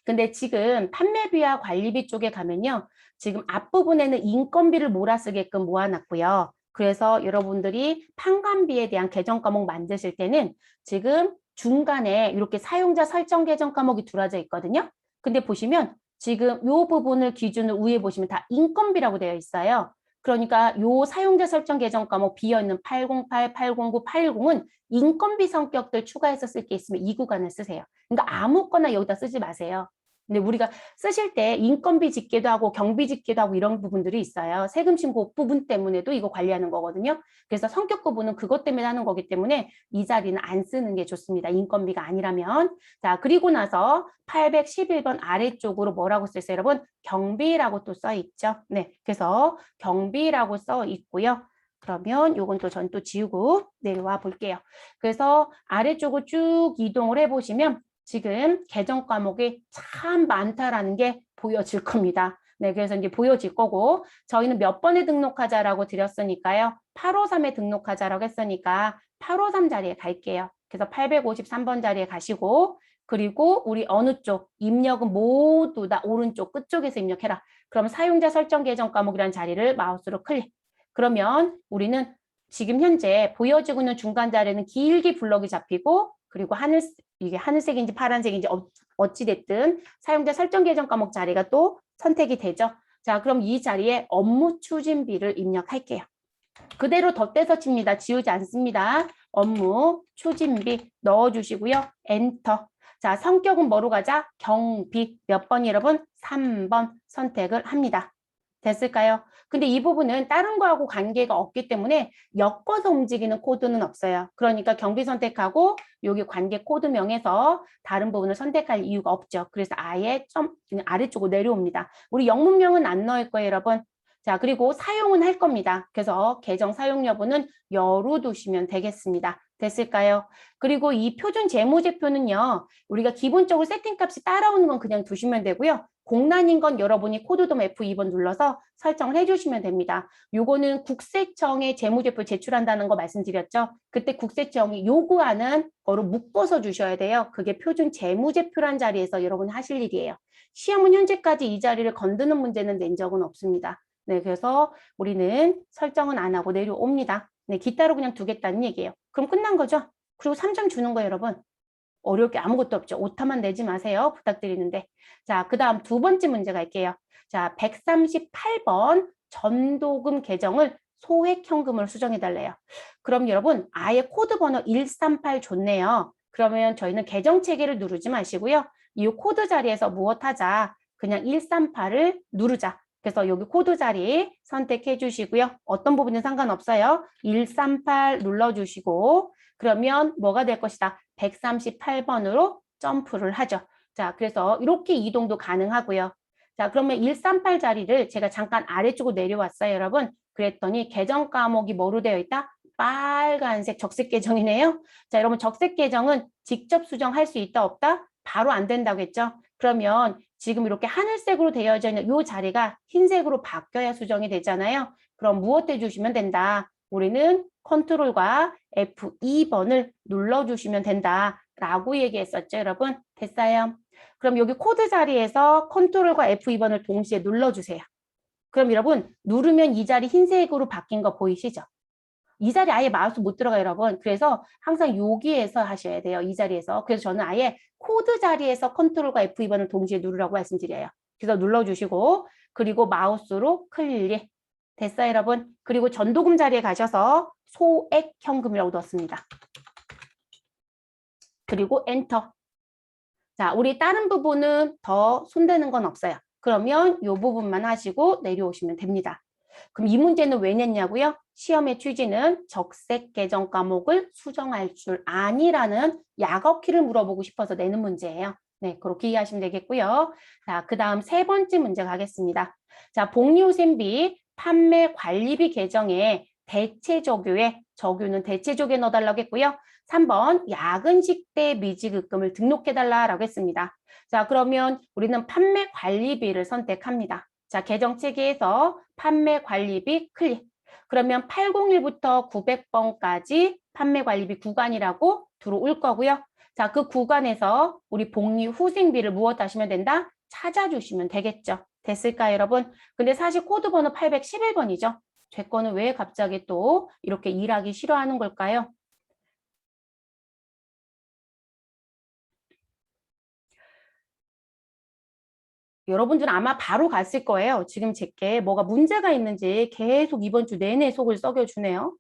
근데 지금 판매비와 관리비 쪽에 가면요. 지금 앞부분에는 인건비를 몰아쓰게끔 모아놨고요. 그래서 여러분들이 판관비에 대한 계정 과목 만드실 때는 지금 중간에 이렇게 사용자 설정 계정 과목이 들어져 있거든요. 근데 보시면 지금 이 부분을 기준으로 위에 보시면 다 인건비라고 되어 있어요. 그러니까 요 사용자 설정 계정 과목 비어있는 808, 809, 810은 인건비 성격들 추가해서 쓸 게 있으면 이 구간을 쓰세요. 그러니까 아무거나 여기다 쓰지 마세요. 근데 우리가 쓰실 때 인건비 집계도 하고 경비 집계도 하고 이런 부분들이 있어요. 세금 신고 부분 때문에도 이거 관리하는 거거든요. 그래서 성격 구분은 그것 때문에 하는 거기 때문에 이 자리는 안 쓰는 게 좋습니다. 인건비가 아니라면. 자, 그리고 나서 811번 아래쪽으로 뭐라고 써있어요, 여러분? 경비라고 또 써 있죠. 네, 그래서 경비라고 써 있고요. 그러면 요건 또 전 또 지우고 내려와 볼게요. 그래서 아래쪽으로 쭉 이동을 해보시면 지금 개정 과목이 참 많다라는 게 보여질 겁니다. 네, 그래서 이제 보여질 거고 저희는 몇 번에 등록하자라고 드렸으니까요. 853에 등록하자라고 했으니까 853 자리에 갈게요. 그래서 853번 자리에 가시고 그리고 우리 어느 쪽 입력은 모두 다 오른쪽 끝쪽에서 입력해라. 그럼 사용자 설정 계정 과목이라는 자리를 마우스로 클릭. 그러면 우리는 지금 현재 보여지고 있는 중간 자리는 길게 블럭이 잡히고 그리고 이게 하늘색인지 파란색인지 어찌됐든 사용자 설정 계정 과목 자리가 또 선택이 되죠. 자, 그럼 이 자리에 업무 추진비를 입력할게요. 그대로 덧대서 칩니다. 지우지 않습니다. 업무 추진비 넣어주시고요. 엔터. 자, 성격은 뭐로 가자? 경비. 몇 번 여러분? 3번 선택을 합니다. 됐을까요? 근데 이 부분은 다른 거하고 관계가 없기 때문에 엮어서 움직이는 코드는 없어요. 그러니까 경비 선택하고 여기 관계 코드명에서 다른 부분을 선택할 이유가 없죠. 그래서 아예 좀 아래쪽으로 내려옵니다. 우리 영문명은 안 넣을 거예요, 여러분. 자, 그리고 사용은 할 겁니다. 그래서 계정 사용 여부는 여로 두시면 되겠습니다. 됐을까요? 그리고 이 표준 재무제표는요. 우리가 기본적으로 세팅값이 따라오는 건 그냥 두시면 되고요. 공란인 건 여러분이 코드돔 F2번 눌러서 설정을 해주시면 됩니다. 요거는 국세청에 재무제표 제출한다는 거 말씀드렸죠. 그때 국세청이 요구하는 거로 묶어서 주셔야 돼요. 그게 표준 재무제표란 자리에서 여러분이 하실 일이에요. 시험은 현재까지 이 자리를 건드는 문제는 낸 적은 없습니다. 네, 그래서 우리는 설정은 안 하고 내려옵니다. 네, 기타로 그냥 두겠다는 얘기예요. 그럼 끝난 거죠? 그리고 3점 주는 거예요, 여러분. 어려울 게 아무것도 없죠. 오타만 내지 마세요. 부탁드리는데. 자, 그 다음 두 번째 문제 갈게요. 자, 138번 전도금 계정을 소액 현금으로 수정해 달래요. 그럼 여러분 아예 코드 번호 138 줬네요. 그러면 저희는 계정 체계를 누르지 마시고요. 이 코드 자리에서 무엇 하자. 그냥 138을 누르자. 그래서 여기 코드 자리 선택해 주시고요. 어떤 부분은 상관없어요. 138 눌러주시고 그러면 뭐가 될 것이다. 138번으로 점프를 하죠. 자, 그래서 이렇게 이동도 가능하고요. 자, 그러면 138 자리를 제가 잠깐 아래쪽으로 내려왔어요, 여러분. 그랬더니 계정 과목이 뭐로 되어 있다? 빨간색 적색 계정이네요. 자, 여러분 적색 계정은 직접 수정할 수 있다, 없다? 바로 안 된다고 했죠. 그러면 지금 이렇게 하늘색으로 되어져 있는 이 자리가 흰색으로 바뀌어야 수정이 되잖아요. 그럼 무엇 해주시면 된다? 우리는 컨트롤과 F2번을 눌러주시면 된다라고 얘기했었죠, 여러분. 됐어요? 그럼 여기 코드 자리에서 컨트롤과 F2번을 동시에 눌러주세요. 그럼 여러분 누르면 이 자리 흰색으로 바뀐 거 보이시죠? 이 자리 아예 마우스 못 들어가요, 여러분. 그래서 항상 여기에서 하셔야 돼요, 이 자리에서. 그래서 저는 아예 코드 자리에서 컨트롤과 F2번을 동시에 누르라고 말씀드려요. 그래서 눌러주시고 그리고 마우스로 클릭. 됐어요, 여러분? 그리고 전도금 자리에 가셔서 소액 현금이라고 넣었습니다. 그리고 엔터. 자, 우리 다른 부분은 더 손대는 건 없어요. 그러면 이 부분만 하시고 내려오시면 됩니다. 그럼 이 문제는 왜 냈냐고요? 시험의 취지는 적색 계정 과목을 수정할 줄 아니라는 약어키를 물어보고 싶어서 내는 문제예요. 네, 그렇게 이해하시면 되겠고요. 자, 그 다음 세 번째 문제 가겠습니다. 자, 복리후생비 판매 관리비 계정에 대체 적유에 적유는 대체 적유에 넣어달라고 했고요. 3번 야근식대 미지급금을 등록해달라고 했습니다. 자, 그러면 우리는 판매 관리비를 선택합니다. 자, 계정 체계에서 판매 관리비 클릭. 그러면 801부터 900번까지 판매 관리비 구간이라고 들어올 거고요. 자, 그 구간에서 우리 복리 후생비를 무엇 하시면 된다? 찾아주시면 되겠죠. 됐을까요, 여러분? 근데 사실 코드 번호 811번이죠. 제 거는 왜 갑자기 또 이렇게 일하기 싫어하는 걸까요? 여러분들은 아마 바로 갔을 거예요. 지금 제게 뭐가 문제가 있는지 계속 이번 주 내내 속을 썩여주네요.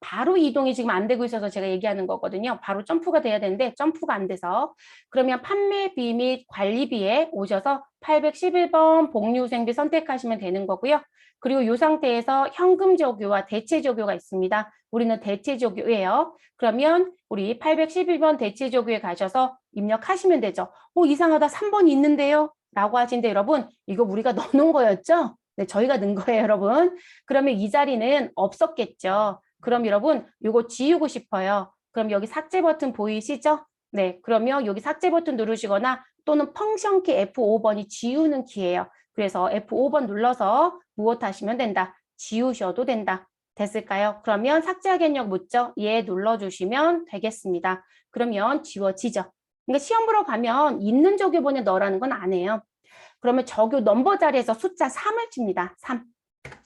바로 이동이 지금 안 되고 있어서 제가 얘기하는 거거든요. 바로 점프가 돼야 되는데 점프가 안 돼서. 그러면 판매비 및 관리비에 오셔서 811번 복리후생비 선택하시면 되는 거고요. 그리고 이 상태에서 현금 적유와 대체 적유가 있습니다. 우리는 대체 적유예요. 그러면 우리 811번 대체 적유에 가셔서 입력하시면 되죠. 이상하다. 3번이 있는데요. 라고 하신데 여러분, 이거 우리가 넣어놓은 거였죠? 네, 저희가 넣은 거예요, 여러분. 그러면 이 자리는 없었겠죠. 그럼 여러분 이거 지우고 싶어요. 그럼 여기 삭제 버튼 보이시죠? 네, 그러면 여기 삭제 버튼 누르시거나 또는 펑션 키 F5번이 지우는 키예요. 그래서 F5번 눌러서 무엇 하시면 된다. 지우셔도 된다. 됐을까요? 그러면 삭제하겠냐고 묻죠? 예, 눌러주시면 되겠습니다. 그러면 지워지죠. 그러니까 시험 보러 가면 있는 적유본에 넣으라는 건 안 해요. 그러면 적유 넘버 자리에서 숫자 3을 칩니다. 3.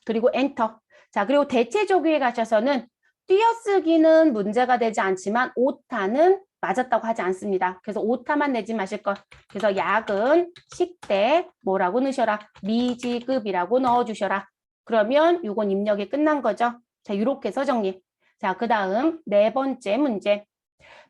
그리고 엔터. 자, 그리고 대체 적유에 가셔서는 띄어쓰기는 문제가 되지 않지만 오타는 맞았다고 하지 않습니다. 그래서 오타만 내지 마실 것. 그래서 야근, 식대, 뭐라고 넣으셔라. 미지급이라고 넣어주셔라. 그러면 이건 입력이 끝난 거죠. 자, 이렇게 해서 정리. 자, 그 다음 네 번째 문제.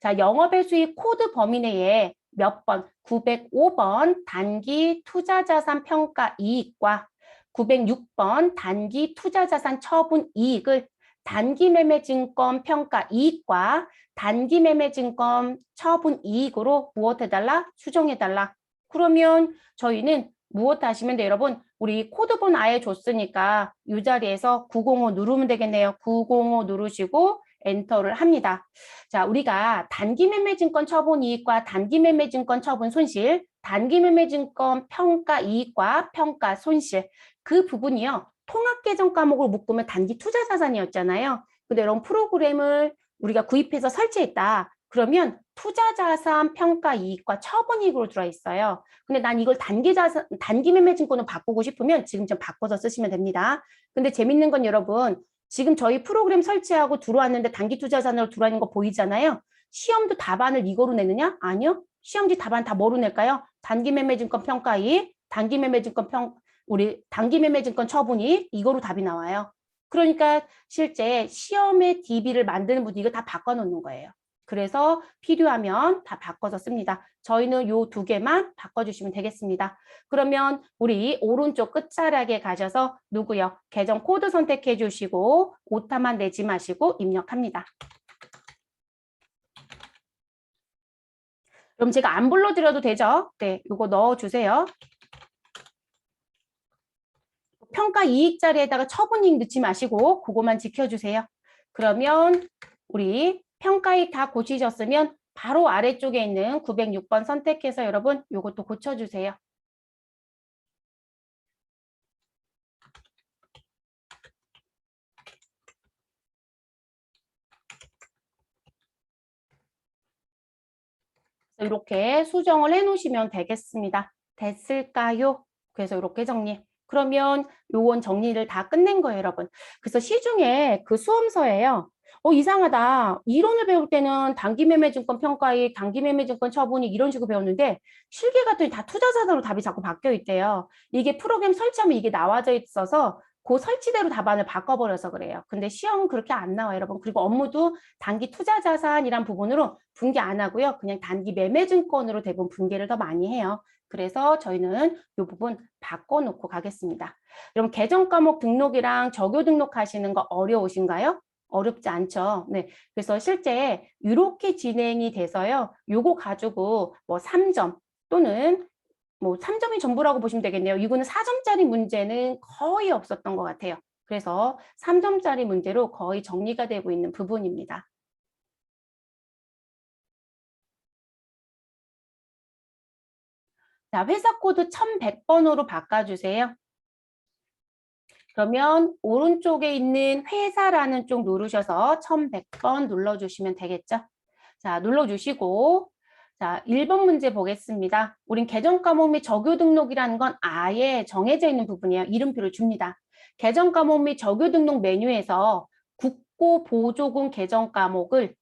자, 영업의 수익 코드 범위 내에 몇 번? 905번 단기 투자자산 평가 이익과 906번 단기 투자자산 처분 이익을 단기 매매 증권 평가 이익과 단기 매매 증권 처분 이익으로 무엇 해달라? 수정해달라. 그러면 저희는 무엇 하시면 돼요, 여러분? 우리 코드번 아예 줬으니까 이 자리에서 905 누르면 되겠네요. 905 누르시고 엔터를 합니다. 자, 우리가 단기 매매 증권 처분 이익과 단기 매매 증권 처분 손실, 단기 매매 증권 평가 이익과 평가 손실 그 부분이요. 통합 계정 과목을 묶으면 단기 투자 자산이었잖아요. 근데 이런 프로그램을 우리가 구입해서 설치했다. 그러면 투자 자산 평가 이익과 처분 이익으로 들어 있어요. 근데 난 이걸 단기 매매 증권을 바꾸고 싶으면 지금 좀 바꿔서 쓰시면 됩니다. 근데 재밌는 건 여러분, 지금 저희 프로그램 설치하고 들어왔는데 단기 투자 자산으로 들어와 있는 거 보이잖아요. 시험도 답안을 이거로 내느냐? 아니요. 시험지 답안 다 뭐로 낼까요? 단기 매매 증권 평가 이익, 단기 매매 증권 우리 단기 매매 증권 처분이 이거로 답이 나와요. 그러니까 실제 시험의 DB를 만드는 분이 이거 다 바꿔놓는 거예요. 그래서 필요하면 다 바꿔서 씁니다. 저희는 요 두 개만 바꿔주시면 되겠습니다. 그러면 우리 오른쪽 끝자락에 가셔서 누구요? 계정 코드 선택해 주시고 오타만 내지 마시고 입력합니다. 그럼 제가 안 불러드려도 되죠? 네, 이거 넣어주세요. 평가 이익 자리에다가 처분 이익 넣지 마시고 그거만 지켜주세요. 그러면 우리 평가 이익 다 고치셨으면 바로 아래쪽에 있는 906번 선택해서 여러분 이것도 고쳐주세요. 이렇게 수정을 해 놓으시면 되겠습니다. 됐을까요? 그래서 이렇게 정리. 그러면 요원 정리를 다 끝낸 거예요, 여러분. 그래서 시중에 그 수험서예요. 이상하다. 이론을 배울 때는 단기매매증권 평가익, 단기매매증권 처분익 이런 식으로 배웠는데 실기 갔더니 다 투자자산으로 답이 자꾸 바뀌어 있대요. 이게 프로그램 설치하면 이게 나와져 있어서 그 설치대로 답안을 바꿔버려서 그래요. 근데 시험은 그렇게 안 나와요, 여러분. 그리고 업무도 단기 투자자산이란 부분으로 분개 안 하고요. 그냥 단기 매매증권으로 대부분 분개를 더 많이 해요. 그래서 저희는 이 부분 바꿔놓고 가겠습니다. 그럼 계정 과목 등록이랑 적요 등록하시는 거 어려우신가요? 어렵지 않죠. 네. 그래서 실제 이렇게 진행이 돼서요. 요거 가지고 뭐 3점 또는 뭐 3점이 전부라고 보시면 되겠네요. 이거는 4점짜리 문제는 거의 없었던 것 같아요. 그래서 3점짜리 문제로 거의 정리가 되고 있는 부분입니다. 자, 회사 코드 1100번으로 바꿔주세요. 그러면 오른쪽에 있는 회사라는 쪽 누르셔서 1100번 눌러주시면 되겠죠. 자, 눌러주시고 자, 1번 문제 보겠습니다. 우린 계정 과목 및 적요 등록이라는 건 아예 정해져 있는 부분이에요. 이름표를 줍니다. 계정 과목 및 적요 등록 메뉴에서 국고 보조금 계정 과목을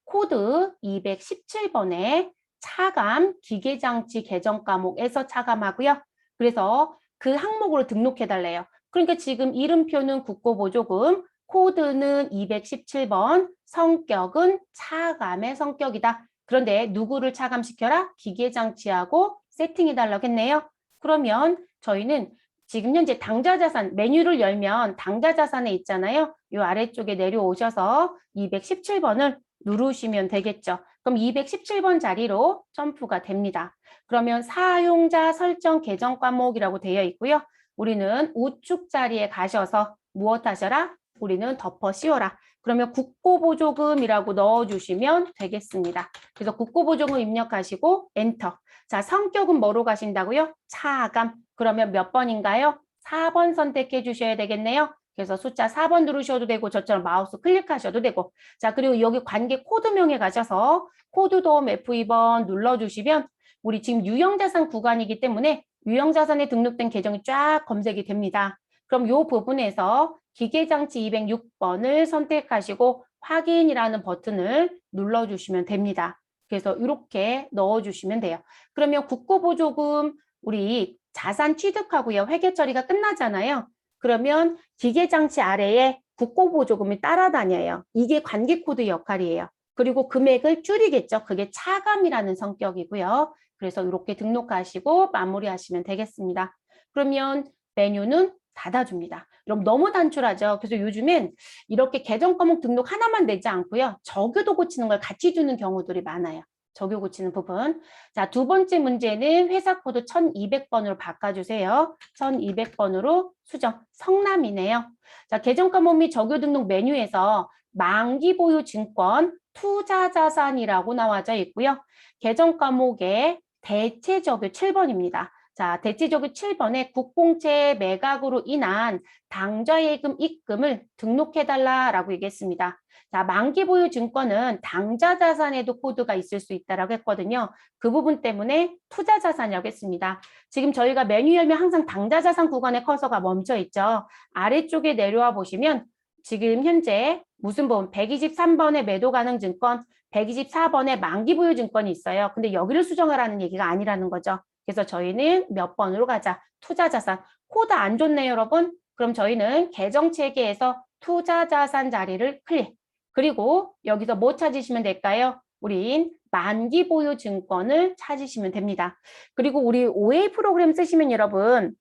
코드 217번에 차감, 기계장치 개정 과목에서 차감하고요. 그래서 그 항목으로 등록해달래요. 그러니까 지금 이름표는 국고보조금, 코드는 217번, 성격은 차감의 성격이다. 그런데 누구를 차감시켜라? 기계장치하고 세팅해달라고 했네요. 그러면 저희는 지금 현재 당좌자산 메뉴를 열면 당좌자산에 있잖아요. 이 아래쪽에 내려오셔서 217번을 누르시면 되겠죠. 그럼 217번 자리로 점프가 됩니다. 그러면 사용자 설정 계정 과목이라고 되어 있고요. 우리는 우측 자리에 가셔서 무엇 하셔라? 우리는 덮어 씌워라. 그러면 국고보조금이라고 넣어주시면 되겠습니다. 그래서 국고보조금 입력하시고 엔터. 자, 성격은 뭐로 가신다고요? 차감. 그러면 몇 번인가요? 4번 선택해 주셔야 되겠네요. 그래서 숫자 4번 누르셔도 되고 저처럼 마우스 클릭하셔도 되고 자 그리고 여기 관계 코드명에 가셔서 코드 도움 F2번 눌러주시면 우리 지금 유형자산 구간이기 때문에 유형자산에 등록된 계정이 쫙 검색이 됩니다. 그럼 이 부분에서 기계장치 206번을 선택하시고 확인이라는 버튼을 눌러주시면 됩니다. 그래서 이렇게 넣어주시면 돼요. 그러면 국고보조금 우리 자산 취득하고요. 회계 처리가 끝나잖아요. 그러면 기계장치 아래에 국고보조금이 따라다녀요. 이게 관계코드 역할이에요. 그리고 금액을 줄이겠죠. 그게 차감이라는 성격이고요. 그래서 이렇게 등록하시고 마무리하시면 되겠습니다. 그러면 메뉴는 닫아줍니다. 그럼 너무 단출하죠. 그래서 요즘엔 이렇게 계정 과목 등록 하나만 내지 않고요. 적유도 고치는 걸 같이 주는 경우들이 많아요. 적유 고치는 부분. 자, 두 번째 문제는 회사 코드 1200번으로 바꿔주세요. 1200번으로 수정. 성남이네요. 자, 계정 과목 및 적유 등록 메뉴에서 만기 보유 증권 투자자산이라고 나와져 있고요. 계정 과목의 대체적유 7번입니다. 자, 대체적유 7번에 국공채 매각으로 인한 당좌예금 입금을 등록해달라라고 얘기했습니다. 자, 만기 보유 증권은 당좌 자산에도 코드가 있을 수 있다라고 했거든요. 그 부분 때문에 투자 자산이라고 했습니다. 지금 저희가 메뉴 열면 항상 당좌 자산 구간에 커서가 멈춰 있죠. 아래쪽에 내려와 보시면 지금 현재 무슨 부분 123번의 매도 가능 증권, 124번의 만기 보유 증권이 있어요. 근데 여기를 수정하라는 얘기가 아니라는 거죠. 그래서 저희는 몇 번으로 가자. 투자 자산. 코드 안 좋네요, 여러분. 그럼 저희는 계정 체계에서 투자 자산 자리를 클릭. 그리고 여기서 뭐 찾으시면 될까요? 우린 만기 보유 증권을 찾으시면 됩니다. 그리고 우리 OA 프로그램 쓰시면 여러분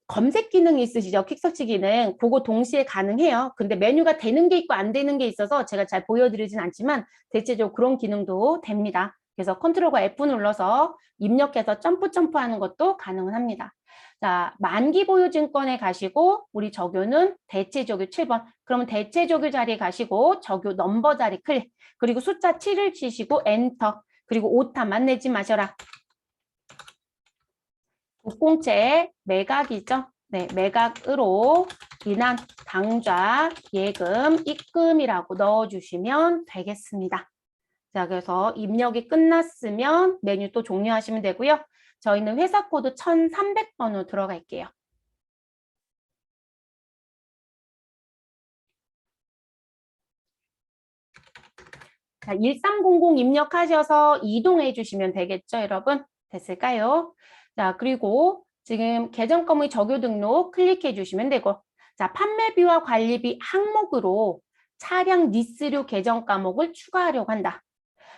검색 기능이 있으시죠? 퀵서치 기능. 그거 동시에 가능해요. 근데 메뉴가 되는 게 있고 안 되는 게 있어서 제가 잘 보여드리진 않지만 대체적으로 그런 기능도 됩니다. 그래서 컨트롤과 F 눌러서 입력해서 점프하는 것도 가능은 합니다. 자, 만기 보유 증권에 가시고 우리 적유는 대체적유 7번. 그러면 대체적유 자리에 가시고 적유 넘버 자리 클릭. 그리고 숫자 7을 치시고 엔터. 그리고 오타만 내지 마셔라. 국공채 매각이죠. 네, 매각으로 인한 당좌 예금 입금이라고 넣어주시면 되겠습니다. 자, 그래서 입력이 끝났으면 메뉴 또 종료하시면 되고요. 저희는 회사 코드 1300번으로 들어갈게요. 자, 1300 입력하셔서 이동해 주시면 되겠죠, 여러분? 됐을까요? 자, 그리고 지금 계정 건물 적유 등록 클릭해 주시면 되고, 자, 판매비와 관리비 항목으로 차량 리스료 계정 과목을 추가하려고 한다.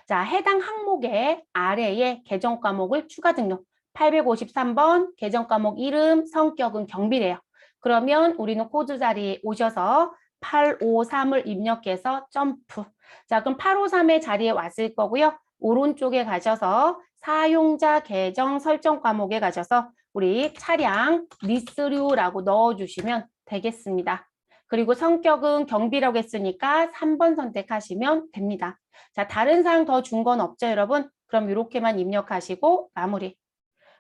자, 해당 항목의 아래에 계정 과목을 추가 등록. 853번 계정 과목 이름, 성격은 경비래요. 그러면 우리는 코드 자리에 오셔서 853을 입력해서 점프. 자, 그럼 853의 자리에 왔을 거고요. 오른쪽에 가셔서 사용자 계정 설정 과목에 가셔서 우리 차량 리스료라고 넣어주시면 되겠습니다. 그리고 성격은 경비라고 했으니까 3번 선택하시면 됩니다. 자, 다른 사항 더 준 건 없죠, 여러분? 그럼 이렇게만 입력하시고 마무리.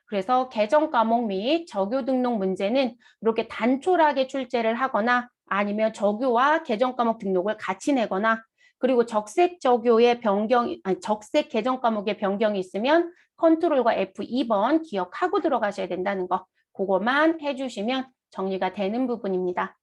그래서 계정 과목 및 적유 등록 문제는 이렇게 단촐하게 출제를 하거나 아니면 적유와 계정 과목 등록을 같이 내거나 그리고 적색 적유의 변경, 아니, 적색 계정 과목의 변경이 있으면 컨트롤과 F2번 기억하고 들어가셔야 된다는 거. 그거만 해주시면 정리가 되는 부분입니다.